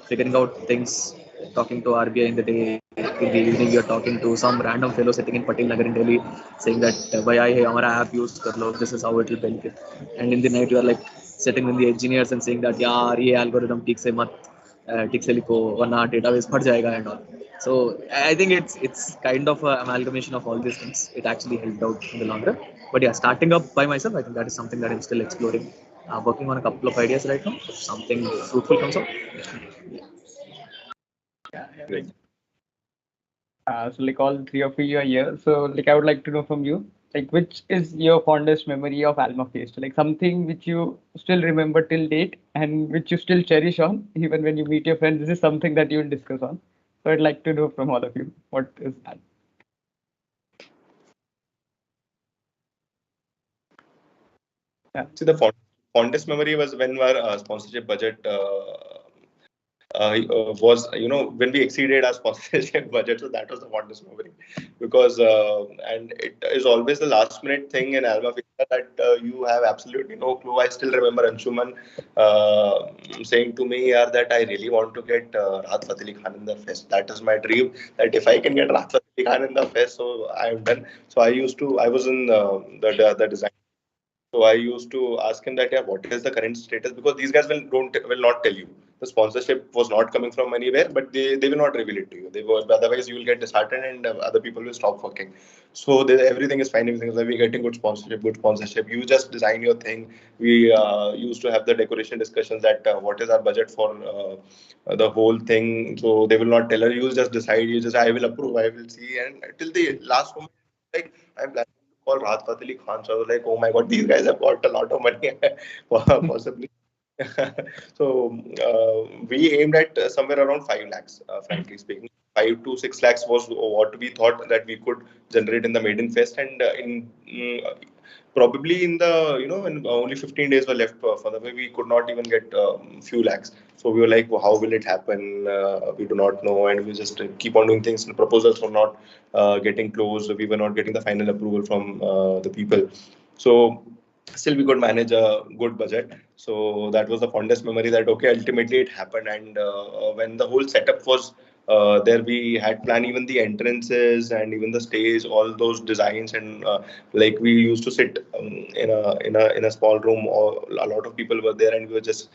D: figuring out things, talking to RBI in the day. In the evening, you're talking to some random fellow sitting in Patil Nagar in Delhi, saying that bhai hey, hamara app use kar lo. This is how it will benefit. And in the night, you are like sitting with the engineers and saying that yaar ye algorithm ठीक से मत ठीक से लिखो वरना database फट जाएगा and all. So I think it's kind of an amalgamation of all these things. It actually helped out in the long run. But yeah, starting up by myself, I think that is something that I'm still exploring. Working on a couple of ideas right now. If something fruitful comes out.
B: Great.
C: So like all three of you are here. So like I would like to know from you, like which is your fondest memory of Alma Feast? Like something which you still remember till date and which you still cherish on, even when you meet your friends. This is something that you will discuss on. So I'd like to know from all of you, what is that? Yeah.
B: See, the fondest memory was when our sponsorship budget was, when we exceeded our sponsorship budget. So that was the fondest memory, because and it is always the last minute thing in Alma Fiesta that you have absolutely no clue. I still remember Anshuman saying to me, "Yaar, that I really want to get Rahat Fateh Ali Khan in the fest. That is my dream. That if I can get Rahat Fateh Ali Khan in the fest, so I am done." So I was in the design. So I used to ask him that, yeah, what is the current status? Because these guys will not tell you. The sponsorship was not coming from anywhere, but they will not reveal it to you. Otherwise you will get disheartened and other people will stop working. So everything is fine. Everything is like, we're getting good sponsorship. You just design your thing. We used to have the decoration discussions that what is our budget for the whole thing. So they will not tell her. You just decide. I will approve. I will see. And till the last moment, like I'm planning call Rahat Fateh Ali Khan. So I was like, oh my god, these guys have got a lot of money, possibly. So we aimed at somewhere around 5 lakhs, frankly speaking. 5 to 6 lakhs was what we thought that we could generate in the maiden fest, and probably in the when only 15 days were left for the way, we could not even get few lakhs. So we were like, well, how will it happen? We do not know, and we just keep on doing things. The proposals were not getting closed. We were not getting the final approval from the people. So still we could manage a good budget. So that was the fondest memory, that okay, ultimately it happened. And when the whole setup was there, we had planned even the entrances and even the stage, all those designs, and like we used to sit in a small room, or a lot of people were there, and we were just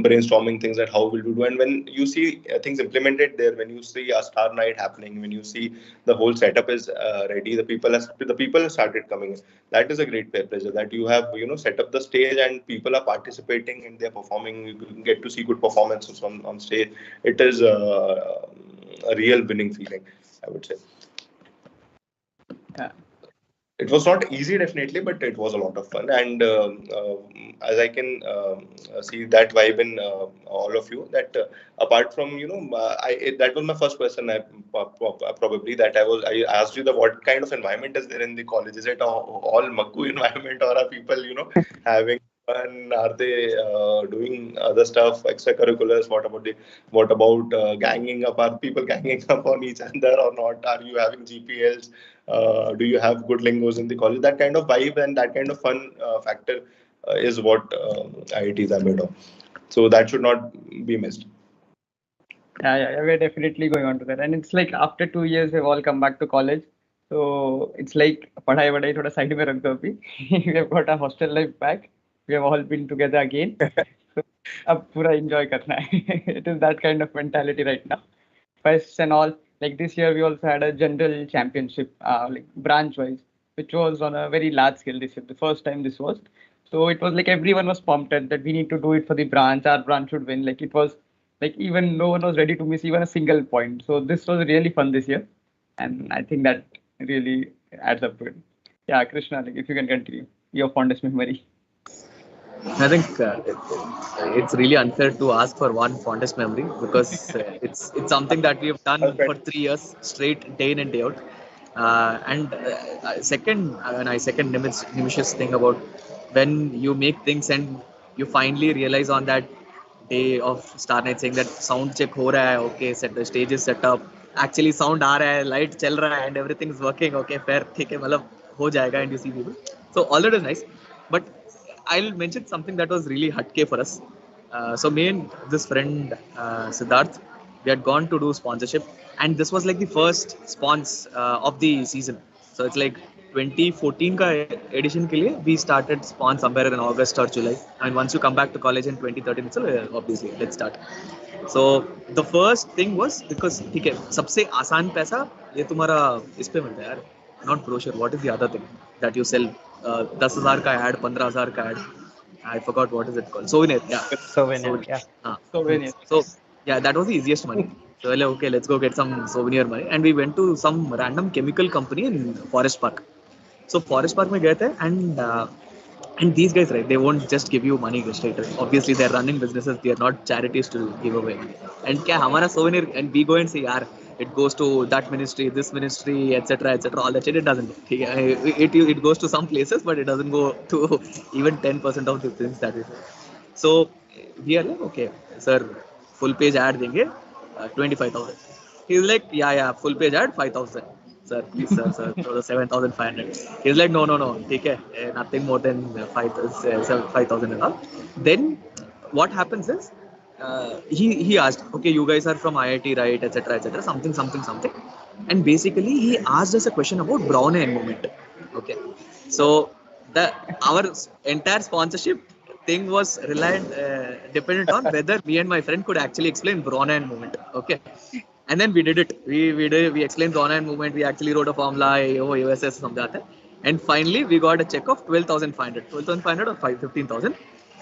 B: brainstorming things that how will we do. And when you see things implemented there, when you see a star night happening, when you see the whole setup is ready, the people have started coming in. That is a great pleasure, that you have set up the stage and people are participating and they're performing. You get to see good performances on stage. It is a real winning feeling, I would say.
C: Yeah.
B: It was not easy, definitely, but it was a lot of fun. And as I can see that vibe in all of you, that apart from that was my first question. Probably that I asked you the what kind of environment is there in the college? Is it a all Makku environment, or are people having fun? Are they doing other stuff, extracurriculars? What about ganging up? Are people ganging up on each other or not? Are you having GPLs? Do you have good lingos in the college? That kind of vibe and that kind of fun factor is what IITs are made of. So that should not be missed.
C: Yeah, we're definitely going on to that. And it's like after 2 years, we've all come back to college. So it's like, padhai vadai thoda side mein rakh do abhi. We have got our hostel life back. We have all been together again. So ab pura enjoy karna hai. It is that kind of mentality right now. Fests and all. Like this year, we also had a general championship, like branch wise, which was on a very large scale this year. The first time this was. So it was like everyone was pumped that we need to do it for the branch. Our branch should win. Like it was like even no one was ready to miss even a single point. So this was really fun this year, and I think that really adds up to it. Yeah, Krishna, like if you can continue your fondest memory.
D: I think it's really unfair to ask for one fondest memory, because it's something that we have done for 3 years straight, day in and day out. And I second Nimish's thing about when you make things and you finally realize on that day of Star Night saying that sound check ho raha hai, okay, set the stage is set up, actually sound aa raha hai, light chal raha hai, and everything is working, okay, fair, theek hai, matlab ho jayega, and you see people. So all that is nice, but I'll mention something that was really hatke for us. So me and this friend Siddharth, we had gone to do sponsorship, and this was like the first spons of the season. So it's like 2014 ka edition ke liye we started spawn somewhere in August or July. And once you come back to college in 2013, so obviously let's start. So the first thing was, because ठीक है, सबसे आसान पैसा ये तुम्हारा इस पे मिलता है यार, not brochure. What is the other thing that you sell? 10,000 का ad, 15,000 का ad. I forgot what is it called. Souvenir. Yeah.
A: Souvenir, yeah.
C: Souvenir.
D: So yeah, that was the easiest money. So like, okay, let's go get some souvenir money, and we went to some random chemical company in Forest Park. So Forest Park में गए थे, and these guys, right, they won't just give you money straight away. Obviously, they're running businesses. They are not charities to give away money. And क्या हमारा souvenir, and we go and say, यार, it goes to that ministry, this ministry, etc., etc. All that shit, it doesn't. It goes to some places, but it doesn't go to even 10% of the things that we do. So we are like, okay, sir, full page ad देंगे 25,000. He's like, yeah, full page ad 5,000. Sir, please, sir, throw the 7,500. He's like, no, ठीक है, nothing more than 5,000 and all. Then what happens is, he asked, okay, you guys are from IIT, right, etc., something, and basically he asked us a question about brown end movement. Okay, so our entire sponsorship thing was dependent on whether me and my friend could actually explain brown end movement. Okay, and then we did it. We explained brown end movement. We actually wrote a formula, USS, something like that. And finally, we got a check of 12,500 or 15,000.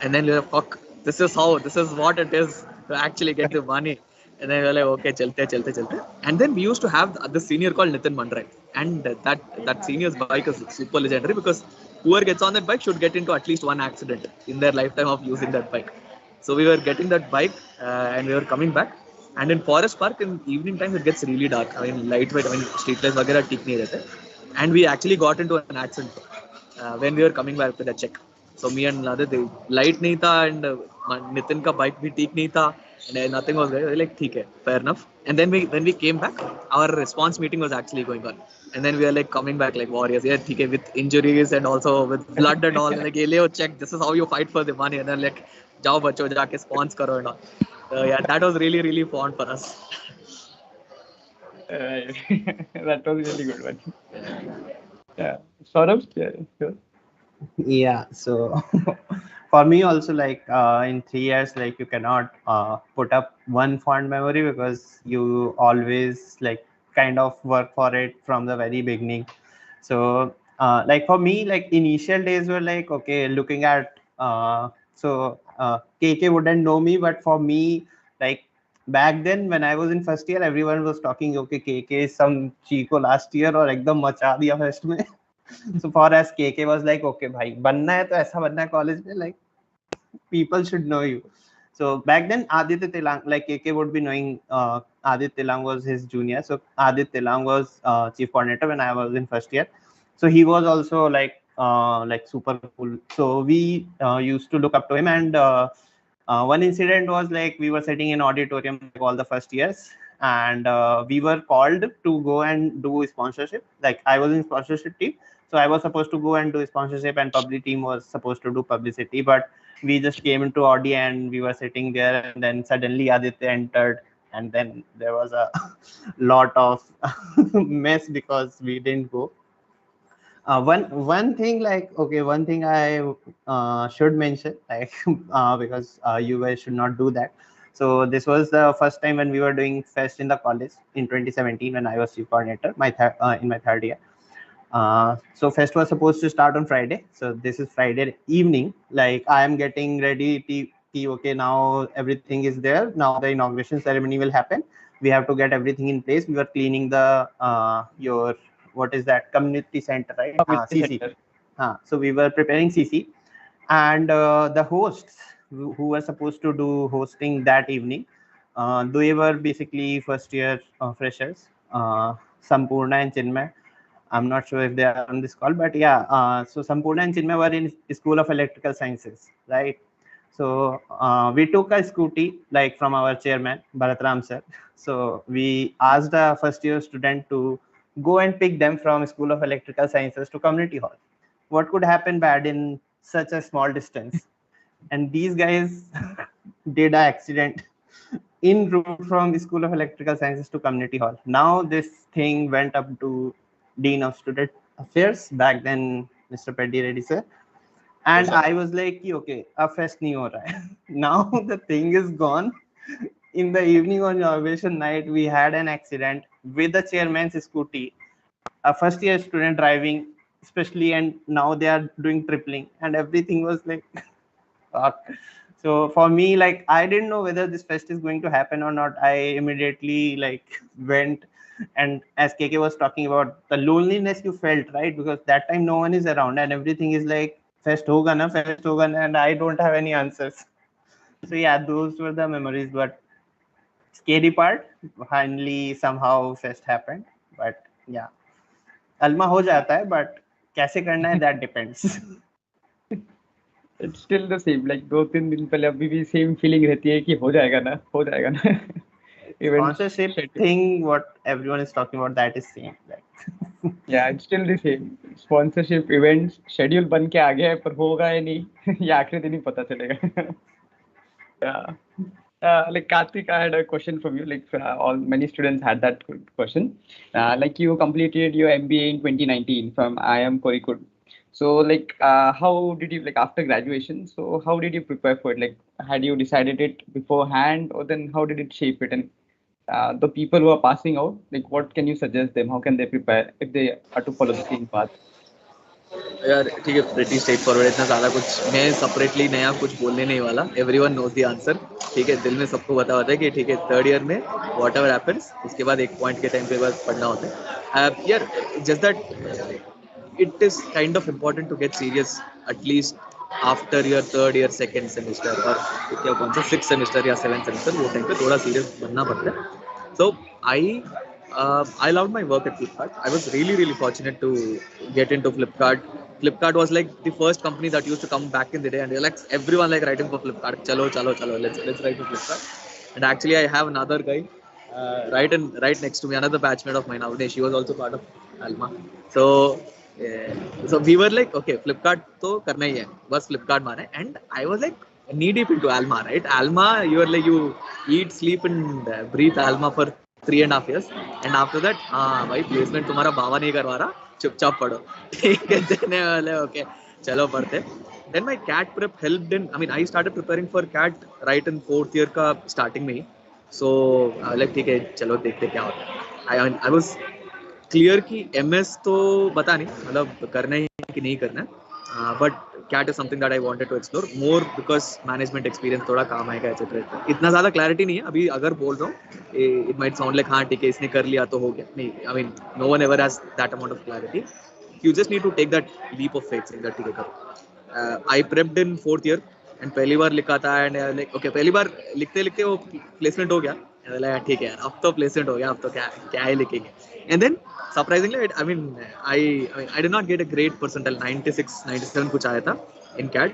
D: And then we were like, fuck, this is what it is to actually get the money. And then we were like, okay, chalte. And then we used to have the senior called Nitin Mandrai. And that senior's bike is super legendary, because whoever gets on that bike should get into at least one accident in their lifetime of using that bike. So we were getting that bike and we were coming back. And in Forest Park, in evening time, it gets really dark. I mean, lightweight, I mean, street lights वगैरह ठीक नहीं रहते. And we actually got into an accident when we were coming back with a check. So me and Nadir, the light नहीं था and Nitin का bike भी ठीक नहीं था and nothing was there. Like ठीक है, fair enough. And then when we came back, our response meeting was actually going on. And then we were like coming back like warriors. Yeah, ठीक है, with injuries and also with blood and all. Like ये ले check. This is how you fight for the money. And then like जाओ बच्चों जाके sponsor करो and all. Yeah, that was really really fun for us.
C: That was really good one. Yeah. Saurabh? Yeah, sure.
A: Yeah, so for me also, like in 3 years, like you cannot put up one fond memory because you always like kind of work for it from the very beginning. So like for me, like initial days were like, okay, looking at KK wouldn't know me, but for me, like back then when I was in first year, everyone was talking, okay, KK is some Chico last year or ekdam macha diya fest mein. So for us, KK was like, okay, bhai, banna hai to aisa banna hai college mein, like people should know you. So back then, Aditya Tilang, like KK would be knowing, Aditya Tilang was his junior. So Aditya Tilang was chief coordinator when I was in first year. So he was also like super cool. So we used to look up to him. And one incident was like we were sitting in auditorium like all the first years, and we were called to go and do sponsorship. Like I was in sponsorship team, so I was supposed to go and do sponsorship, and public team was supposed to do publicity. But we just came into Audi and we were sitting there, and then suddenly Aditya entered, and then there was a lot of mess because we didn't go. One thing, like, okay, one thing I should mention, like because you guys should not do that. So this was the first time when we were doing fest in the college in 2017 when I was chief coordinator, in my third year. So fest was supposed to start on Friday. So this is Friday evening. Like I am getting ready. Okay, now everything is there. Now the inauguration ceremony will happen. We have to get everything in place. We were cleaning the your what is that community center, right? CC.
C: Center.
A: So we were preparing CC, and the hosts who were supposed to do hosting that evening, they were basically first year freshers, Sampurna and Chinmay. I'm not sure if they are on this call, but yeah. So Sampurna and Chinmay were in School of Electrical Sciences, right? So we took a scooty like from our chairman Bharatram sir. So we asked a first year student to go and pick them from School of Electrical Sciences to community hall. What could happen bad in such a small distance? And these guys did an accident in route from the School of Electrical Sciences to community hall. Now this thing went up to Dean of Student Affairs, back then Mr. Peddi Reddy sir. And
B: Yes, sir.
A: I was like, okay, a fest nahi ho raha hai. Now the thing is gone. In the evening on inauguration night, we had an accident with the chairman's scooty, a first year student driving, especially, and now they are doing tripling, and everything was like, fuck. So for me, like I didn't know whether this fest is going to happen or not. I immediately like went, and as KK was talking about the loneliness you felt, right? Because that time no one is around and everything is like fest hoga na, and I don't have any answers. So yeah, those were the memories. But scary part, finally somehow fest happened. But yeah, Alma ho jata hai, but कैसे करना है that depends.
C: It's still the same. Like 2-3 दिन पहले अभी भी same feeling रहती है कि हो जाएगा ना. Events
A: Sponsorship
C: schedule.
A: thing, what everyone is talking about, that is same. Like
C: Yeah, it's still the same. Sponsorship events schedule बन के आ गया है पर होगा या नहीं ये आखिरी दिन ही पता चलेगा. Yeah. Like Karthik, I had a question from you. Like all many students had that question. Like you completed your MBA in 2019 from IIM Kozhikode. So like how did you, like after graduation? So how did you prepare for it? Like had you decided it beforehand, or then how did it shape it? And the people who are passing out, like what can you suggest them? How can they prepare if they are to follow the same path?
D: यार ठीक है, pretty straightforward. इतना ज़्यादा कुछ मैं separately नया कुछ बोलने नहीं वाला. Everyone knows the answer. ठीक है, दिल में सबको पता होता है कि ठीक है थर्ड ईयर में whatever happens, उसके बाद एक पॉइंट के टाइम पे बस पढ़ना होता है. यार just that it is kind of important to get serious at least after your third year second semester और क्या कौन सा 6th सेमेस्टर या 7th सेमेस्टर, वो टाइम पे थोड़ा सीरियस बनना पड़ता है. So I loved my work at Flipkart. I was really fortunate to get into Flipkart. Flipkart was like the first company that used to come back in the day, and like everyone like writing for Flipkart. Chalo, let's write for Flipkart. And actually, I have another guy right next to me, another batchmate of mine, Avnesh. She was also part of Alma. So so we were like, okay, Flipkart तो करना ही है, बस Flipkart माने. And I was like knee deep into Alma, right? Alma, you are like you eat, sleep, and breathe Alma for 3.5 years. And after that, हाँ भाई placement तुम्हारा बाबा नहीं करवा रहा, चुपचाप पढ़ो. ठीक है, देने वाले ओके, चलो पढ़ते. Then my CAT prep helped in. I mean, I started preparing for CAT right in 4th year का starting में ही. So like ठीक है, चलो देखते क्या होता है. I was clear कि MS तो पता नहीं, मतलब करना ही कि नहीं करना. But CAT is something that I wanted to explore more because management experience थोड़ा काम आएगा etc. इतना ज़्यादा clarity नहीं है अभी अगर बोल रहा हूँ. It might sound like हाँ ठीक है इसने कर लिया तो हो गया. नहीं, I mean no one ever has that amount of clarity. You just need to take that leap of faith saying that ठीक है करो. I prepped in 4th year and पहली बार लिखा था and like okay पहली बार लिखते लिखते वो placement हो गया. ठीक है अब तो placement हो गया, अब तो क्या ही लिखेंगे. And then surprisingly, I did not get a great percentile. 96, 97 कुछ आया था in CAT,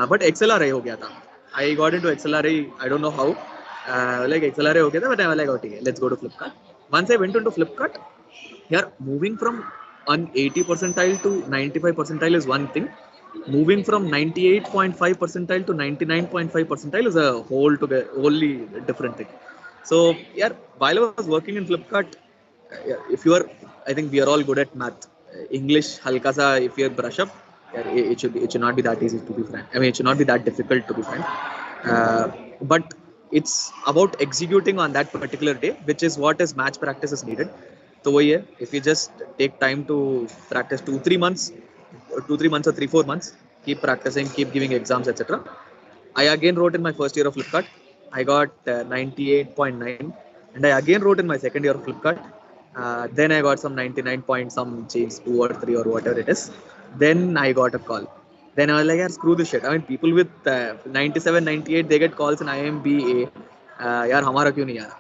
D: but XLRA हो गया था. I got into XLRA. I don't know how. Like XLRA हो गया था, but I was like, okay, let's go to Flipkart. Once I went into Flipkart, yeah, moving from an 80 percentile to 95 percentile is one thing. Moving from 98.5 percentile to 99.5 percentile is a wholly different thing. So yeah, while I was working in Flipkart, if you are, I think we are all good at math. English, halka sa, if you brush up, it should not be that easy to be frank. I mean, it should not be that difficult to be frank. But it's about executing on that particular day, which is what is match practice is needed. So if you just take time to practice 2-3 months or 3-4 months, keep practicing, keep giving exams, etc. I again wrote in my first year of Flipkart. I got 98.9, and I again wrote in my second year of Flipkart. Then I got some 99 point some change 2 or 3 or whatever it is. Then I got a call. Then I was like, yeah, screw this shit. I mean, people with 97, 98, they get calls in IMBA. Yaar, hamara kyun nahi aaya?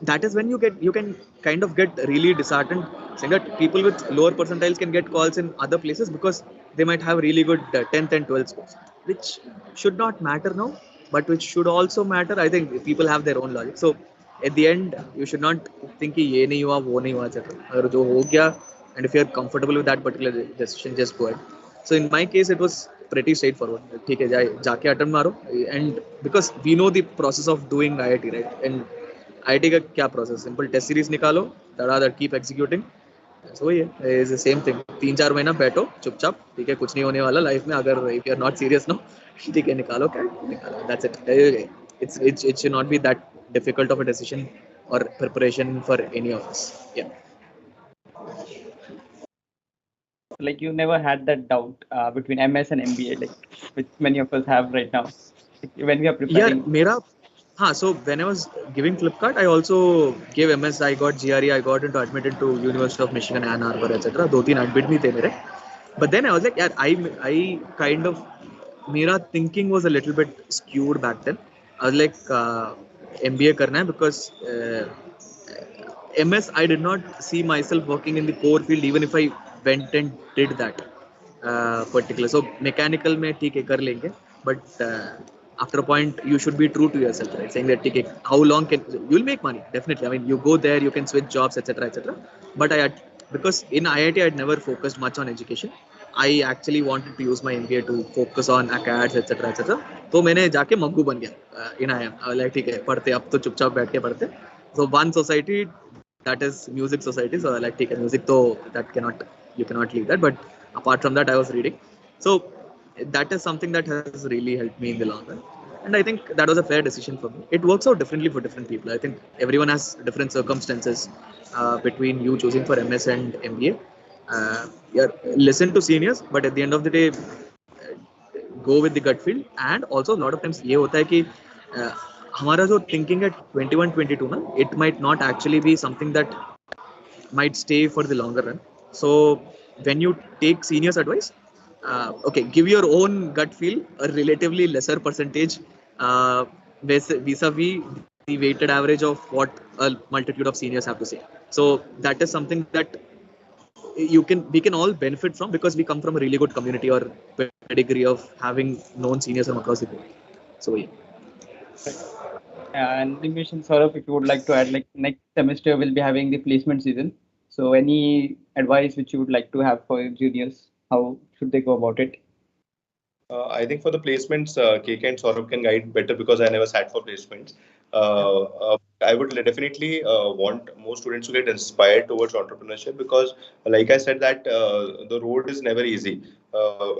D: That is when you can kind of get really disheartened, saying that people with lower percentiles can get calls in other places because they might have really good 10th and 12th scores, which should not matter now, but which should also matter. I think people have their own logic. So at the end, you should not think कि ये नहीं हुआ वो नहीं हुआ etc. अगर जो हो गया, and if you are comfortable with that particular decision, just go ahead. So in my case, it was pretty straightforward. ठीक है, जाके attempt मारो, and because we know the process of doing IIT, right? And IIT का क्या process? Simple test series निकालो, धड़ाधड़ keep executing. So वही है, is the same thing. 3-4 महीना बैठो चुपचाप, ठीक है, कुछ नहीं होने वाला लाइफ में. अगर if you are not serious now, ठीक है, निकालो क्या निकालो. That's it. It should not be that difficult of a decision or preparation for any of us. Yeah.
C: Like you never had that doubt between MS and MBA, like which many of us have right now. Like, when we are preparing.
D: Yeah, so when I was giving Flipkart, I also gave MS. I got GRE. I got into admitted to University of Michigan, Ann Arbor, etc. 2-3 admit bhi the mere. But then I was like, yeah, I kind of, mera thinking was a little bit skewed back then. I was like, MBA karna hai because MS, I did not see myself working in the core field even if I went and did that particular. So mechanical mein theek hai kar lenge, but after a point you should be true to yourself, right? Saying that theek hai, how long can you'll make money, definitely. I mean, you go there, you can switch jobs, etc. But because in IIT I had never focused much on education. I actually wanted to use my MBA to focus on acads, etc. तो मैंने जाके मग्गू बन गया in IIM. Like ठीक है, पढ़ते अब तो चुपचाप बैठ के पढ़ते. So one society, that is music society. So like ठीक है, music तो you cannot leave that. But apart from that, I was reading. So that is something that has really helped me in the long run. And I think that was a fair decision for me. It works out differently for different people. I think everyone has different circumstances between you choosing for MS and MBA. Listen to seniors, but at the end of the day, go with the gut feel. And also a lot of times ये होता है कि हमारा जो thinking at 21-22 ना, it might not actually be something that might stay for the longer run. So when you take seniors' advice, okay, give your own gut feel a relatively lesser percentage vis-a-vis the weighted average of what a multitude of seniors have to say. So that is something that we can all benefit from because we come from a really good community or pedigree of having known seniors from across the board. So yeah.
C: Right. And Nimish and Saurabh, if you would like to add, like next semester we'll be having the placement season. So any advice which you would like to have for your juniors? How should they go about it?
B: I think for the placements, KK and Saurabh can guide better because I never sat for placements. I would definitely want more students to get inspired towards entrepreneurship because, like I said, that the road is never easy.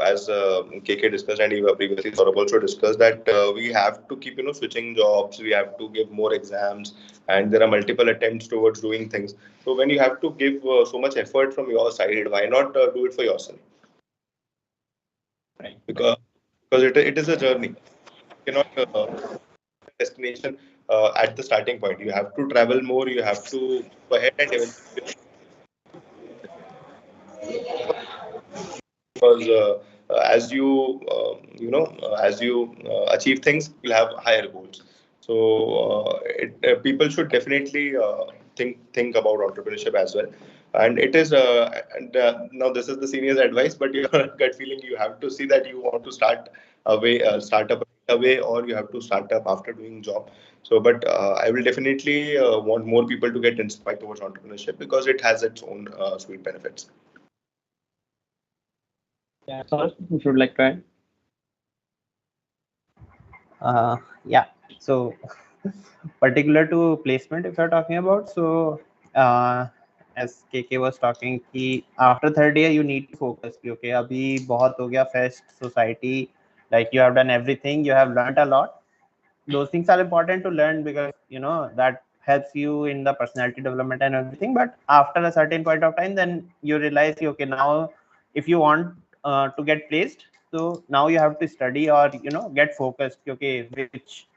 B: As KK discussed and even previously Saurabh also discussed that we have to keep switching jobs. We have to give more exams, and there are multiple attempts towards doing things. So when you have to give so much effort from your side, why not do it for yourself?
C: Right.
B: Because it is a journey. You cannot destination at the starting point. You have to travel more. You have to go ahead and eventually because as you as you achieve things, you'll have higher goals. So people should definitely think about entrepreneurship as well. And it is now this is the senior's advice, but your gut feeling you have to see that you want to start up right away, or you have to start up after doing job. So, but I will definitely want more people to get inspired towards entrepreneurship because it has its own sweet benefits.
C: Yeah, Saurabh, if you would like to add.
A: Yeah. So particular to placement, if you're talking about, so as KK was talking, कि after third year you need to focus. कि, okay, अभी बहुत हो गया fest society, like you have done everything, you have learned a lot. Those things are important to learn because that helps you in the personality development and everything. But after a certain point of time, then you realize, okay, now if you want to get placed, so now you have to study or get focused. Okay, which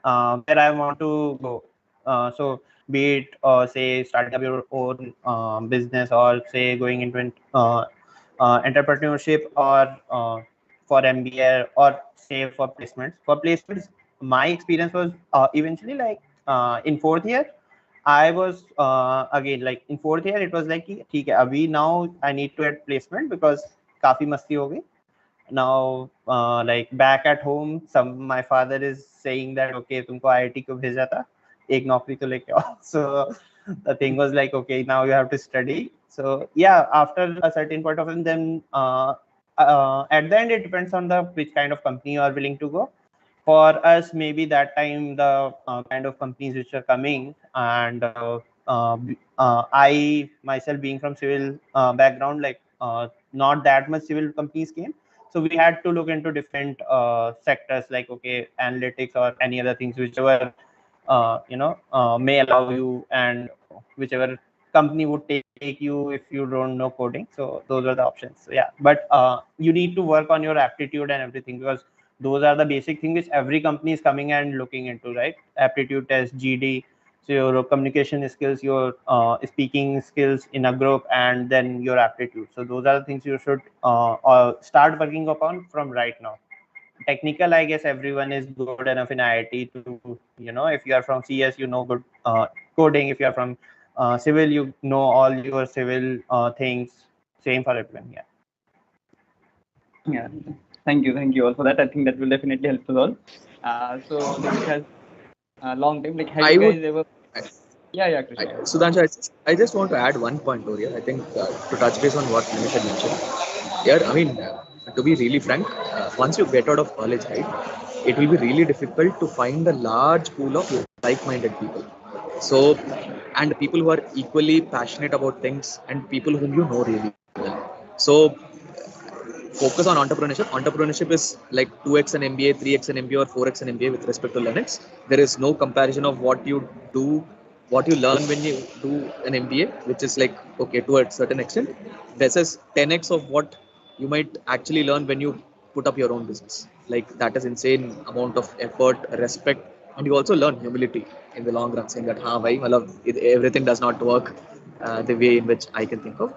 A: where I want to go. So be it say starting up your own business, or say going into entrepreneurship, or for MBA, or say for placements. For placements, my experience was eventually like in fourth year. I was again like in fourth year. It was like कि, ठीक है, अभी now I need to get placement because काफी मस्ती हो गई. Now like back at home, my father is saying that okay, तुमको IIT क्यों भेजा था, एक नौकरी तो लेके आओ. So the thing was like, okay, now you have to study. So yeah, after a certain point of time, then at the end it depends on the which kind of company you are willing to go. For us, maybe that time the kind of companies which are coming, and I myself being from civil background, like not that much civil companies came. So we had to look into different sectors, like okay, analytics or any other things, whichever may allow you, and whichever company would take you if you don't know coding. So those are the options. So, yeah, but you need to work on your aptitude and everything, because those are the basic things which every company is coming and looking into, right? Aptitude test, GD, so your communication skills, your speaking skills in a group, and then your aptitude. So those are the things you should start working upon from right now. Technical, I guess everyone is good enough in IIT to, if you are from CS, good coding. If you are from civil, you know all your civil things. Same for everyone. Yeah.
C: Yeah, thank you all for that. I think that will definitely help us all. So Nimish has a long time. Like, have
D: I
C: you
D: would.
C: guys ever? Yeah, Krishna.
D: Sudhanshu, I just want to add one point over here. I think to touch base on what Nimish had mentioned. Yeah, I mean, to be really frank, once you get out of college, right, it will be really difficult to find a large pool of like-minded people. So, and people who are equally passionate about things and people whom you know really well. So, focus on entrepreneurship. Entrepreneurship is like 2x an MBA, 3x an MBA, or 4x an MBA with respect to Linux. There is no comparison of what you do, what you learn when you do an MBA, which is like, okay, to a certain extent. This is 10x of what you might actually learn when you put up your own business. Like, that is insane amount of effort, respect, and you also learn humility in the long run, saying that, bhai, everything does not work the way in which I can think of.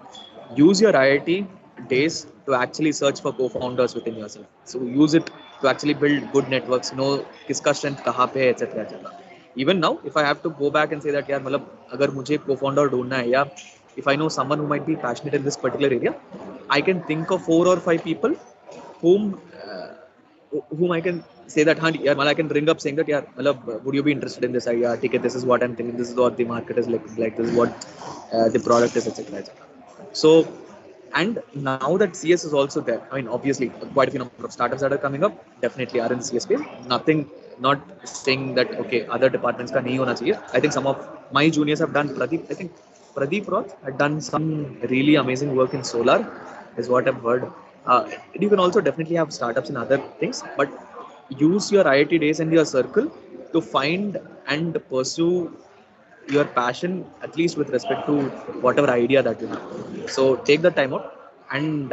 D: Use your IIT days to actually search for co-founders within yourself. So use it to actually build good networks, know किसका strength कहाँ पे है, etc. etc. Even now, if I have to go back and say that यार मतलब अगर मुझे co-founder ढूंढना है या if I know someone who might be passionate in this particular area, I can think of 4 or 5 people whom whom I can say that हाँ यार मतलब I can ring up saying that यार मतलब would you be interested in this idea? ठीक है, this is what I'm thinking, this is what the market is like this is what the product is, etc. etc. So, and now that CS is also there, I mean, obviously, quite a few number of startups that are coming up definitely are in CS space. Nothing, not saying that okay, other departments का नहीं होना चाहिए. I think some of my juniors have done. Pradeep, I think Pradeep Roth had done some really amazing work in solar, is what I've heard. You can also definitely have startups in other things, but use your IIT days and your circle to find and pursue your passion, at least with respect to whatever idea that you have. So take the time out. And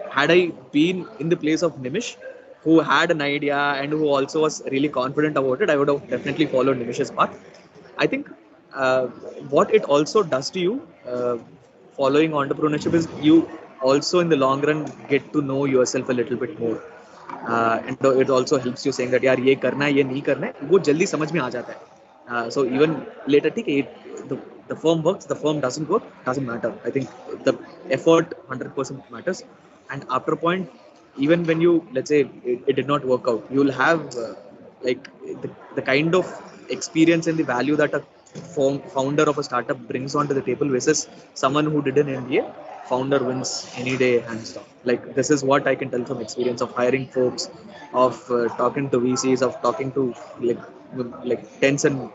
D: had I been in the place of Nimish, who had an idea and who also was really confident about it, I would have definitely followed Nimish's path. I think uh, what it also does to you, following entrepreneurship, is you also in the long run get to know yourself a little bit more. And it also helps you saying that यार ये करना है ये नहीं करना है वो जल्दी समझ में आ जाता है. So even later ठीक है the firm works, the firm doesn't work, doesn't matter. I think the effort 100% matters. And after a point, even when you, let's say it did not work out, you'll have like the kind of experience and the value that a founder of a startup brings onto the table versus someone who did an MBA. Founder wins any day, hands down. Like this is what I can tell from experience of hiring folks, of talking to VCs, of talking to like tens and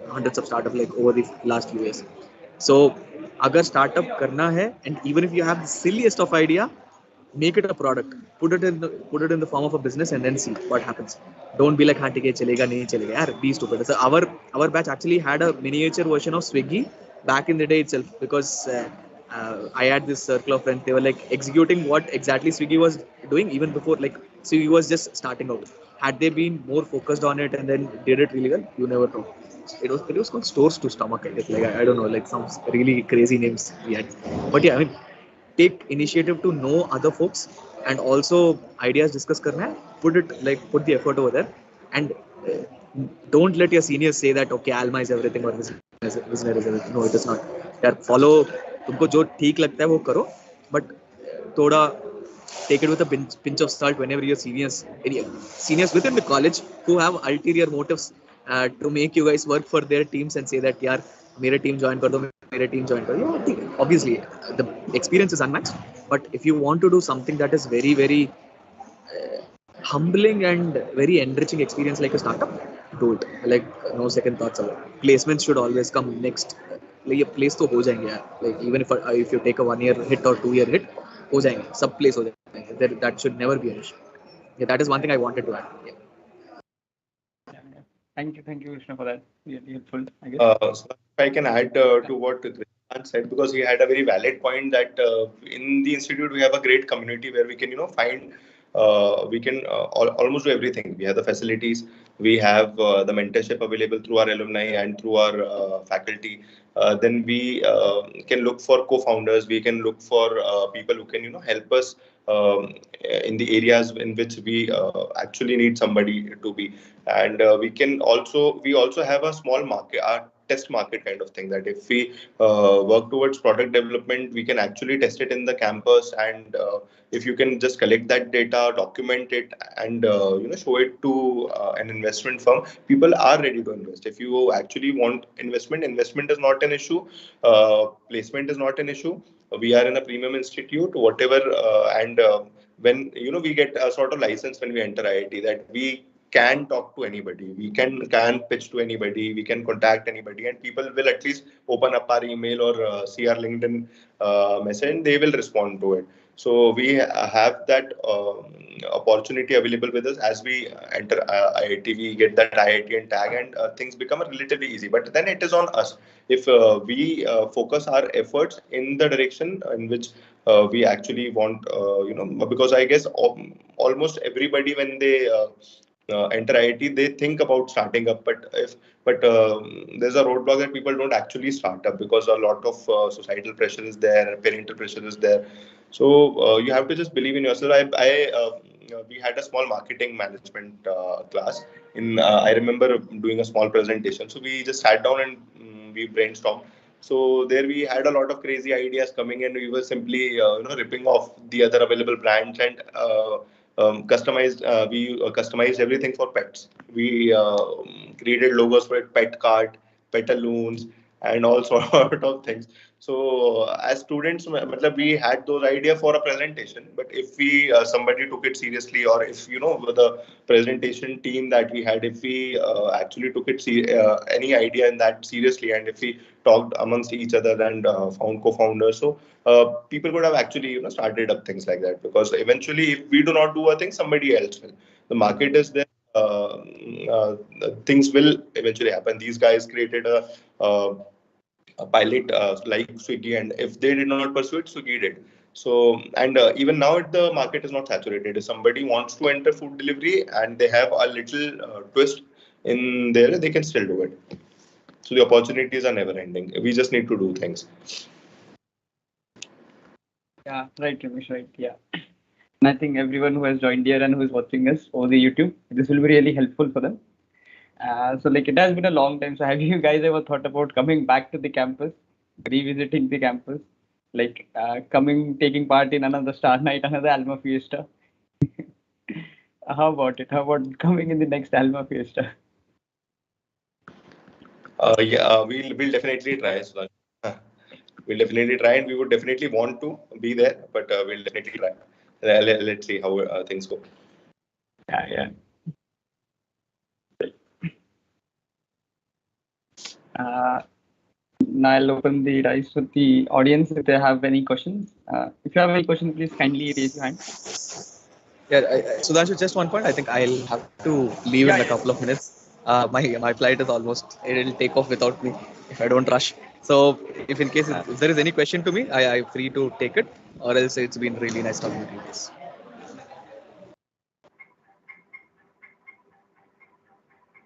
D: hundreds of startups like over the last few years. So अगर startup करना है, and even if you have the silliest of idea, make it a product, put it in the form of a business and then see what happens. Don't be like हाँ ठीक है चलेगा नहीं चलेगा यार, be stupid. So our batch actually had a miniature version of Swiggy back in the day itself, because I had this circle of friends, they were like executing what exactly Swiggy was doing even before, like Swiggy was just starting out. Had they been more focused on it and then did it really well, you never know. It was called Stores to Stomach, I guess. Like I don't know, like some really crazy names we had. But yeah, I mean, take initiative to know other folks and also ideas discuss करना है, put the effort over there. And don't let your seniors say that okay Alma is everything or Visionary is everything. No, it is not. यार follow, तुमको जो ठीक लगता है वो करो, but थोड़ा take it with a pinch of salt whenever your seniors within the college who have ulterior motives to make you guys work for their teams and say that यार मेरे टीम ज्वाइन कर दो मेरे team join कर दो. ठीक है, obviously the experience is unmatched, but if you want to do something that is very very humbling and very enriching experience like a startup, do it. Like no second thoughts about it. Placements should always come next. like ये place तो हो जाएंगे यार. Like even if you take a 1 year hit or 2 year hit, हो जाएंगे, सब place हो जाएंगे. That should never be an issue. Yeah, that is one thing I wanted to add. Yeah.
C: Thank you, Krishna, for that. Really helpful, I guess.
B: So if I can add to what Krishna said, because he had a very valid point that in the institute we have a great community where we can find we can almost do everything. We have the facilities, we have the mentorship available through our alumni and through our faculty. Then we can look for co-founders, we can look for people who can help us in the areas in which we actually need somebody to be. And we also have a small market, our test market kind of thing, that if we work towards product development, we can actually test it in the campus. And if you can just collect that data, document it, and show it to an investment firm, people are ready to invest. If you actually want investment is not an issue. Placement is not an issue. We are in a premium institute, whatever, and when we get a sort of license when we enter IIT, that we can talk to anybody, we can pitch to anybody, we can contact anybody, and people will at least open up our email or see our LinkedIn message, and they will respond to it. So we have that opportunity available with us. As we enter IIT, we get that IITian tag, and things become relatively easy. But then it is on us. If we focus our efforts in the direction in which we actually want, because I guess almost everybody, when they enter IIT, they think about starting up, but there's a roadblock that people don't actually start up because a lot of societal pressure is there, parental pressure is there. So you have to just believe in yourself. We had a small marketing management class. I remember doing a small presentation. So we just sat down and we brainstormed. So there we had a lot of crazy ideas coming, and we were simply ripping off the other available brands and customized. We customized everything for pets. We created logos for pet cart, petaloons, and all sort of things. So as students, we had those ideas for a presentation. But if we somebody took it seriously, or if the presentation team that we had, if we actually took it any idea in that seriously, and if we talked amongst each other and found co-founders, so people could have actually started up things like that. Because eventually, if we do not do a thing, somebody else will. The market is there. Things will eventually happen. These guys created a pilot like Swiggy, and if they did not pursue it, Swiggy did. So, and even now, the market is not saturated. If somebody wants to enter food delivery and they have a little twist in there, they can still do it. So the opportunities are never ending. We just need to do things.
C: Yeah, right, Ramesh, right. Yeah. And I think everyone who has joined here and who is watching us over the YouTube, this will be really helpful for them. So like it has been a long time. So have you guys ever thought about coming back to the campus, revisiting the campus, like taking part in another Star Night, another Alma Fiesta? How about it? How about coming in the next Alma Fiesta?
B: We'll definitely try. So, we'll definitely try, and we would definitely want to be there, but we'll definitely try. Let's see how things go.
C: Yeah. Now I'll open the dice for the audience if they have any questions. If you have any questions, please kindly raise your hand.
D: Yeah, Sudhanshu, just one point. I think I'll have to leave in a couple of minutes. My flight is almost. It'll take off without me if I don't rush. So if in case if there is any question to me, I'm free to take it. Or else it's been really nice talking to you guys.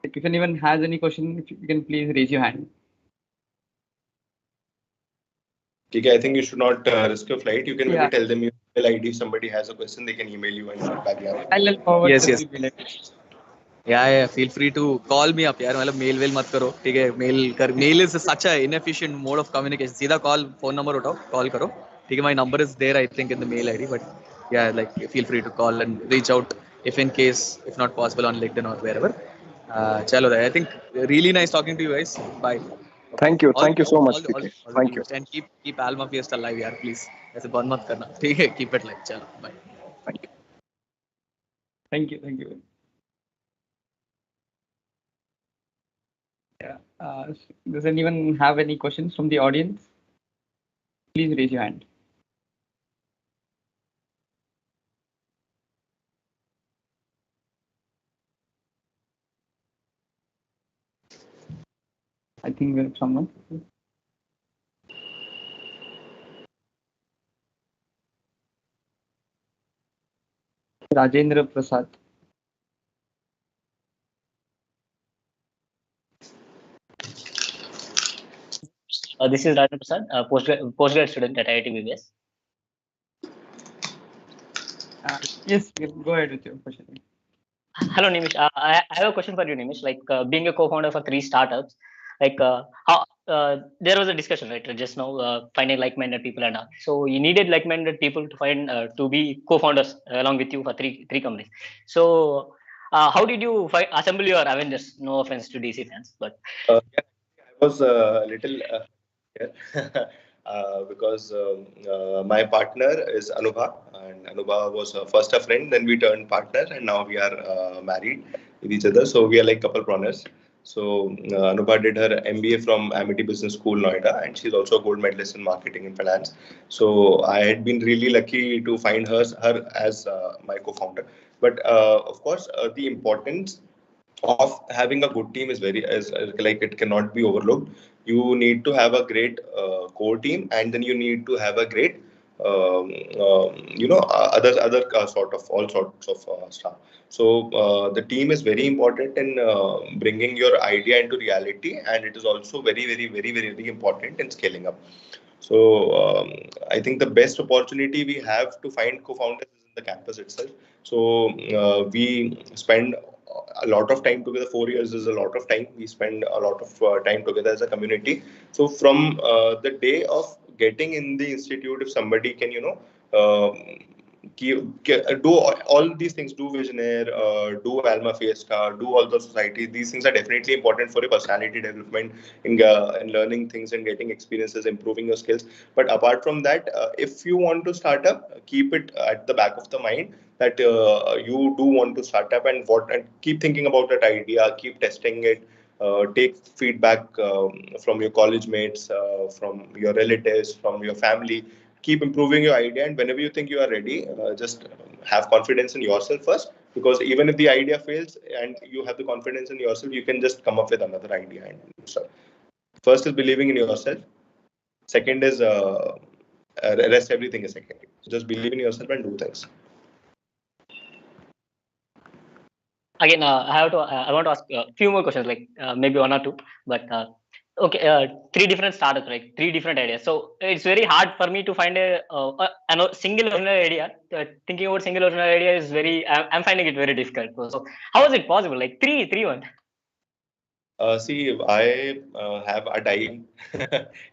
C: If anyone has any question, if you can please raise your hand.
B: Okay, I think you should not risk your flight. You can maybe tell them your email ID. If somebody has a question, they can email you and feedback.
C: I'll forward
D: yes.
C: the
D: Yeah, feel free to call me up यार मतलब mail मत करो ठीक है mail is such a inefficient mode of communication सीधा call phone number उठाओ call करो ठीक है my number is there I think in the mail ID but yeah like feel free to call and reach out if in case if not possible on LinkedIn or wherever चलो I think really nice talking to you guys bye
E: thank you so much
D: all
E: thank you
D: and keep Alma Fiesta alive यार please ऐसे बंद मत करना ठीक है keep it live चलो bye
C: thank you Yeah. Does anyone have any questions from the audience? Please raise your hand. I think we have someone. Rajendra Prasad.
F: This is Rajendra Prasad, postgrad student at IIT BBS.
C: Yes, go ahead with your question.
F: Hello, Nimish. I have a question for you, Nimish. Like being a co-founder for 3 startups, like how there was a discussion right just now finding like-minded people and all. So you needed like-minded people to find to be co-founders along with you for three companies. So how did you assemble your Avengers? No offense to DC fans, but
B: I was a little because my partner is Anubha, and Anubha was first a friend, then we turned partners, and now we are married with each other. So we are like couple partners. So Anubha did her MBA from Amity Business School, Noida, and she's also a gold medalist in marketing and finance. So I had been really lucky to find her as my co-founder. But of course, the importance of having a good team is like it cannot be overlooked. You need to have a great core team, and then you need to have a great other sort of all sorts of stuff. So the team is very important in bringing your idea into reality, and it is also very important in scaling up. So I think the best opportunity we have to find co-founders is in the campus itself. So we spend a lot of time together. 4 years is a lot of time. We spend a lot of time together as a community. So from the day of getting in the institute, if somebody can, do all these things, do Visionaire, do Alma Fiesta, do all the society. These things are definitely important for your personality development, in learning things and getting experiences, improving your skills. But apart from that, if you want to start up, keep it at the back of the mind that you do want to start up, and keep thinking about that idea, keep testing it, take feedback from your college mates, from your relatives, from your family. Keep improving your idea, and whenever you think you are ready, just have confidence in yourself first, because even if the idea fails and you have the confidence in yourself, you can just come up with another idea and start. First is believing in yourself. Second is rest everything is secondary. So just believe in yourself and do things.
F: Again, I want to ask a few more questions, like maybe one or two, but okay, three different startups, right? Three different ideas. So it's very hard for me to find a single original idea. Thinking about single original idea is I'm finding it very difficult. So how is it possible? Like three one.
B: See, I have a diary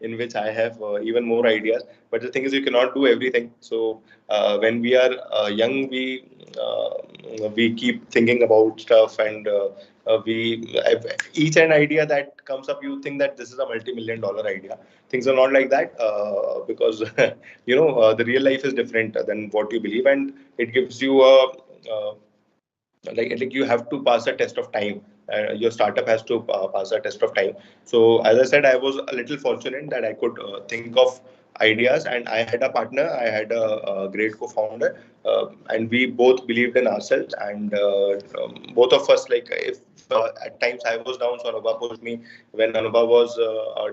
B: in which I have even more ideas. But the thing is, you cannot do everything. So when we are young, we keep thinking about stuff, and each an idea that comes up, you think that this is a multi-million-dollar idea. Things are not like that, because the real life is different than what you believe, and it gives you a like you have to pass a test of time. Your startup has to pass a test of time. So as I said, I was a little fortunate that I could think of ideas, and I had a partner, I had a great co-founder, and we both believed in ourselves, and both of us, like, if at times I was down, so Anubha pushed me. When Anubha was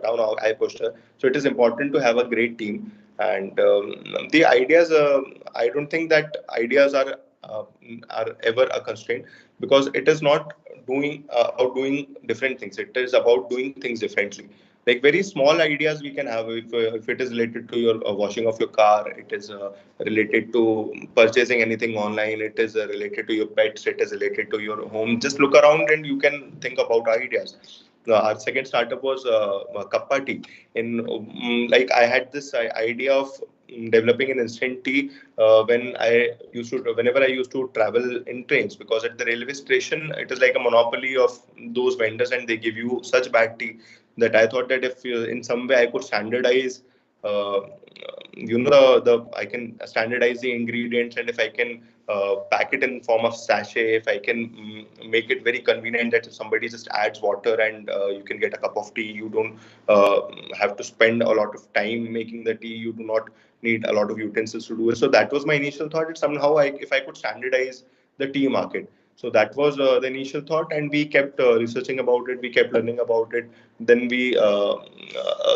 B: down, I pushed her. So it is important to have a great team. And the ideas, I don't think that ideas uh, are ever a constraint, because it is not about doing different things. It is about doing things differently. Like very small ideas we can have, if it is related to your washing of your car, it is related to purchasing anything online, it is related to your pets, it is related to your home. Just look around and you can think about ideas. Our second startup was Kappa Tea. Like I had this idea of developing an instant tea whenever I used to travel in trains, because at the railway station it is like a monopoly of those vendors, and they give you such bad tea that I thought that if in some way I could standardize, uh, the I can standardize the ingredients, and if I can pack it in form of sachet, if I can make it very convenient that if somebody just adds water and you can get a cup of tea, you don't have to spend a lot of time making the tea, you do not need a lot of utensils to do it. So that was my initial thought. It somehow, if I could standardize the tea market. So that was the initial thought, and we kept researching about it. We kept learning about it. Then we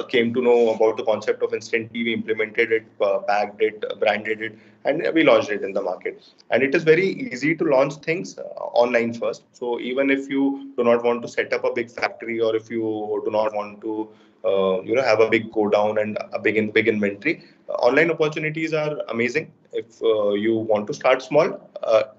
B: came to know about the concept of instant tea. We implemented it, packed it, branded it, and we launched it in the market. And it is very easy to launch things online first. So even if you do not want to set up a big factory, or if you do not want to have a big go down and a big inventory, online opportunities are amazing. If you want to start small,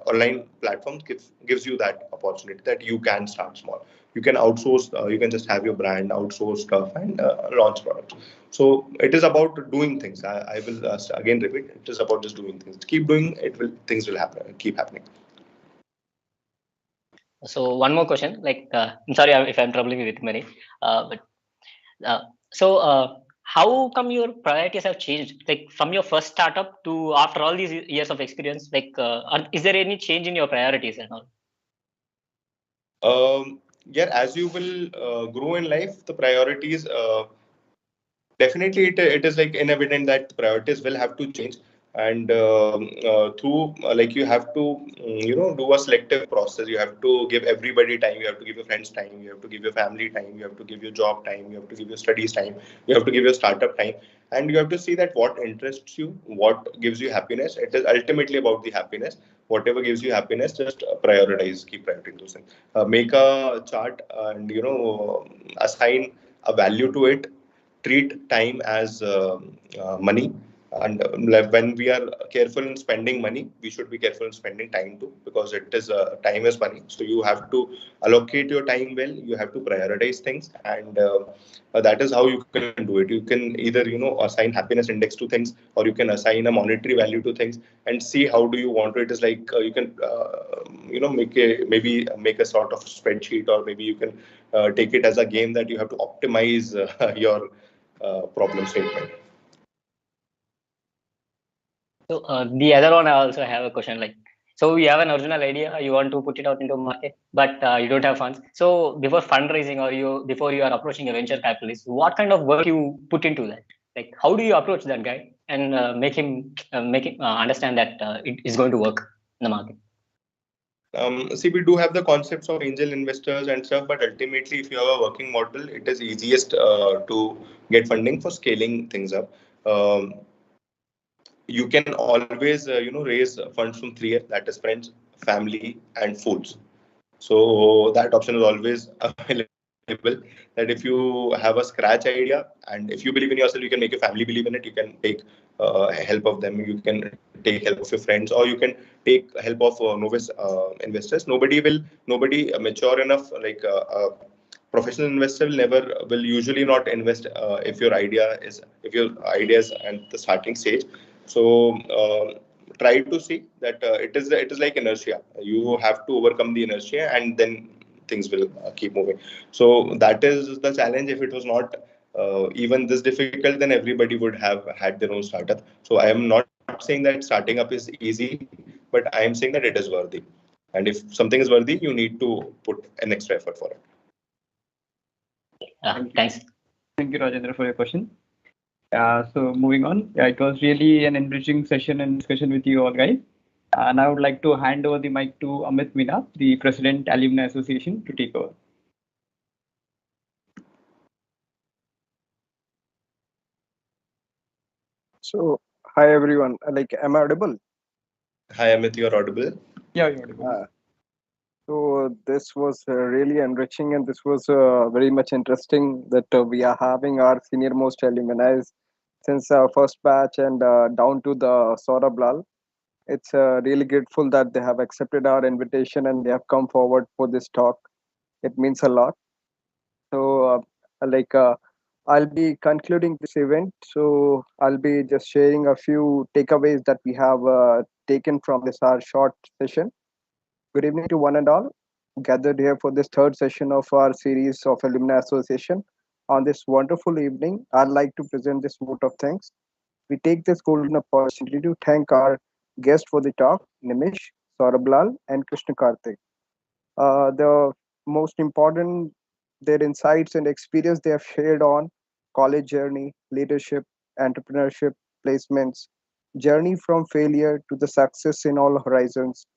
B: online platforms gives you that opportunity that you can start small. You can outsource, you can just have your brand, outsource stuff, and launch products. So it is about doing things. I will again repeat, it is about just doing things. Keep doing it, will things will happen, keep happening.
F: So one more question, like I'm sorry if I'm troubling you with many, but uh, so how come your priorities have changed, like from your first startup to after all these years of experience? Like, is there any change in your priorities and all?
B: Yeah, as you will grow in life, the priorities definitely it is like evident that priorities will have to change. and through like you have to do a selective process. You have to give everybody time. You have to give your friends time. You have to give your family time. You have to give your job time. You have to give your studies time. You have to give your startup time, and you have to see that what interests you, what gives you happiness. It is ultimately about the happiness. Whatever gives you happiness, just prioritize, keep prioritizing those things. Make a chart and assign a value to it. Treat time as money, and like when we are careful in spending money, we should be careful in spending time too, because it is time is money. So you have to allocate your time well. You have to prioritize things, and that is how you can do it. You can either assign happiness index to things, or you can assign a monetary value to things, and see how do you want to. It is like you can make a sort of spreadsheet, or maybe you can take it as a game that you have to optimize your problem statement.
F: So the other one, I also have a question. Like, so you have an original idea, you want to put it out into market, but you don't have funds. So before fundraising, or before you are approaching a venture capitalist, what kind of work you put into that? Like, how do you approach that guy and make him understand that it is going to work in the market?
B: See, we do have the concepts of angel investors and stuff, but ultimately, if you have a working model, it is easiest to get funding for scaling things up. Um, you can always, raise funds from three, that is friends, family, and fools. So that option is always available. That if you have a scratch idea, and if you believe in yourself, you can make your family believe in it. You can take help of them. You can take help of your friends, or you can take help of novice investors. Nobody mature enough, like professional investor will usually not invest if your idea is at the starting stage. So try to see that it is like inertia. You have to overcome the inertia, and then things will keep moving. So that is the challenge. If it was not even this difficult, then everybody would have had their own startup. So I am not saying that starting up is easy, but I am saying that it is worthy. And if something is worthy, you need to put an extra effort for it.
F: Thanks.
C: Thank you, Rajendra, for your question. So moving on, it was really an enriching session and discussion with you all guys. And I would like to hand over the mic to Amit Meena, the President, Alumni Association, to take over.
E: So, hi everyone. Like, am I audible?
B: Hi, Amit, you're audible.
C: Yeah, you're audible.
E: So this was really enriching, and this was very much interesting that we are having our senior most alumni since our first batch and down to the Saurabh Lal. It's really grateful that they have accepted our invitation and they have come forward for this talk. It means a lot. So, like, I'll be concluding this event. So, I'll be just sharing a few takeaways that we have taken from this our short session. Good evening to one and all gathered here for this third session of our series of Alumni Association. On this wonderful evening, I'd like to present this vote of thanks. We take this golden opportunity to thank our guest for the talk, Nimish, Saurabh Lal, and Krishna Karthik. The most important, their insights and experience they have shared on college journey, leadership, entrepreneurship, placements, journey from failure to the success in all horizons.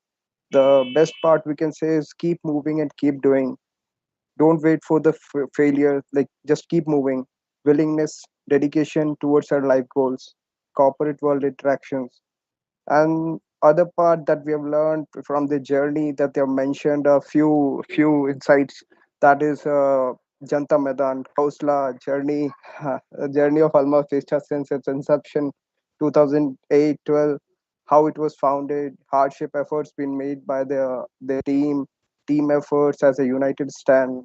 E: The best part we can say is keep moving and keep doing. Don't wait for the failure, like just keep moving. Willingness, dedication towards our life goals, corporate world interactions, and other part that we have learned from the journey that they have mentioned a few insights, that is Janta Maidan Kausla journey, journey of Alma Vista since its inception 2008-12, how it was founded, hardship efforts been made by the team efforts as a united stand.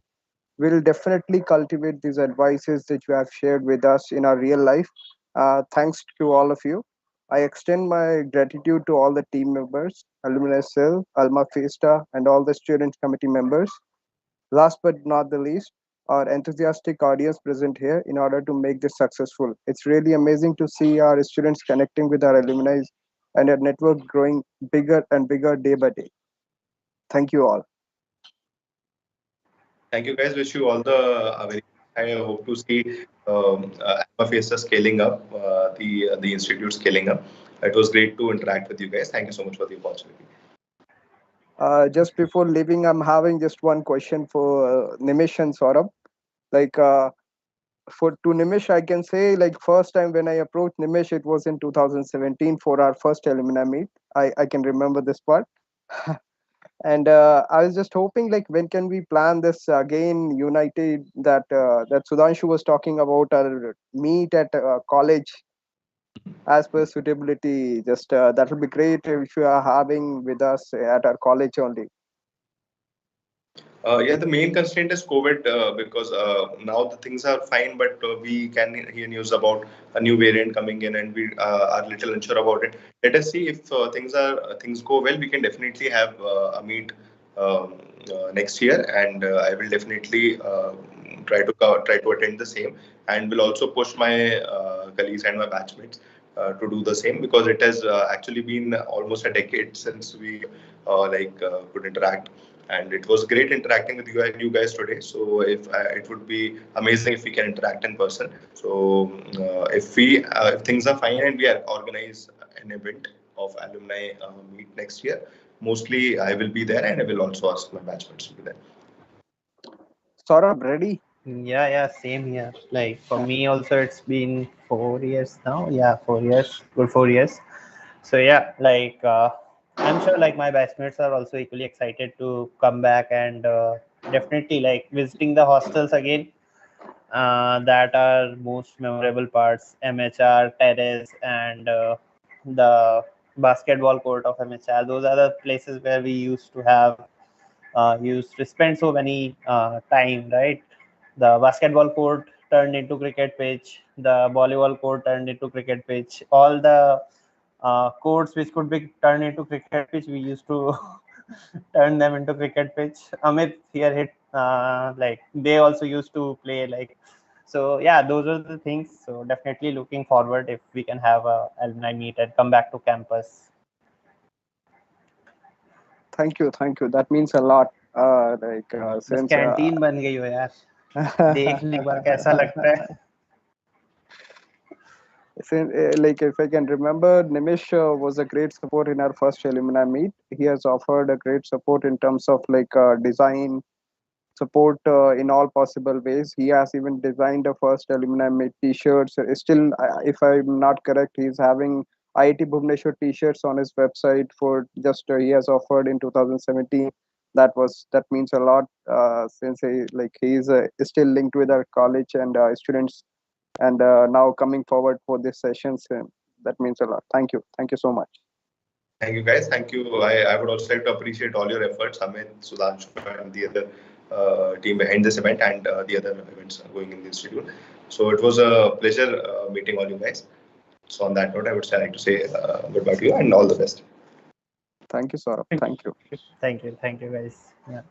E: We'll definitely cultivate these advices that you have shared with us in our real life. Thanks to all of you. I extend my gratitude to all the team members, Alumni Cell, Alma Fiesta, and all the student committee members. Last but not the least, our enthusiastic audience present here in order to make this successful. It's really amazing to see our students connecting with our alumni and our network growing bigger and bigger day by day. Thank you all.
B: Thank you, guys. Wish you all the very. I hope to see Alpha Fiesta scaling up, the institute scaling up. it was great to interact with you guys. Thank you so much for the opportunity.
E: Just before leaving, I'm having just one question for Nimish and Saurabh. Like for to Nimish, I can say like first time when I approached Nimish, it was in 2017 for our first alumni meet. I can remember this part. And I was just hoping like when can we plan this again united that Sudhanshu was talking about our meet at college as per suitability. Just that would be great if you are having with us at our college only.
B: Yeah, the main constraint is COVID because now the things are fine, but we can hear news about a new variant coming in, and we are little unsure about it. Let us see if things go well. We can definitely have a meet next year, and I will definitely try to attend the same, and will also push my colleagues and my batchmates to do the same because it has actually been almost a decade since we could interact, and it was great interacting with you guys today. So if it would be amazing if we can interact in person. So if things are fine and we organize an event of alumni meet next year, mostly I will be there, and I will also ask my batchmates to be there.
E: Saurabh, ready?
A: Yeah, same here. Like for me also, it's been 4 years now. Yeah, 4 years, good 4 years. So yeah, I'm sure like my batchmates are also equally excited to come back and definitely like visiting the hostels again. That are most memorable parts. MHR terrace and the basketball court of MHR. Those are the places where we used to have used to spend so many time, right? The basketball court turned into cricket pitch. The volleyball court turned into cricket pitch. All the courts which could be turned into cricket pitch, we used to turn them into cricket pitch. Amit here hit like they also used to play like. So yeah, those are the things. So definitely looking forward if we can have a alumni meet and come back to campus.
E: Thank you. That means a lot.
A: बस
E: Since
A: canteen बन गई हो यार देखने एक बार कैसा लगता है
E: like if I can remember, Nimish was a great support in our first alumni meet. He has offered a great support in terms of design support in all possible ways. He has even designed the first alumni meet T-shirts. Still, if I'm not correct, he's having IIT Bhubaneswar T-shirts on his website for just he has offered in 2017. That means a lot since he's still linked with our college and students, and now coming forward for this sessions. That means a lot. Thank you so much.
B: Thank you, guys. Thank you. I would also like to appreciate all your efforts, Amit, Sudhanshu, and the other team behind this event and the other events going in the institute. So it was a pleasure meeting all you guys. So on that note, I would like to say goodbye to you and all the best.
E: Thank you, Saurabh. Thank you.
A: thank you guys. Yeah.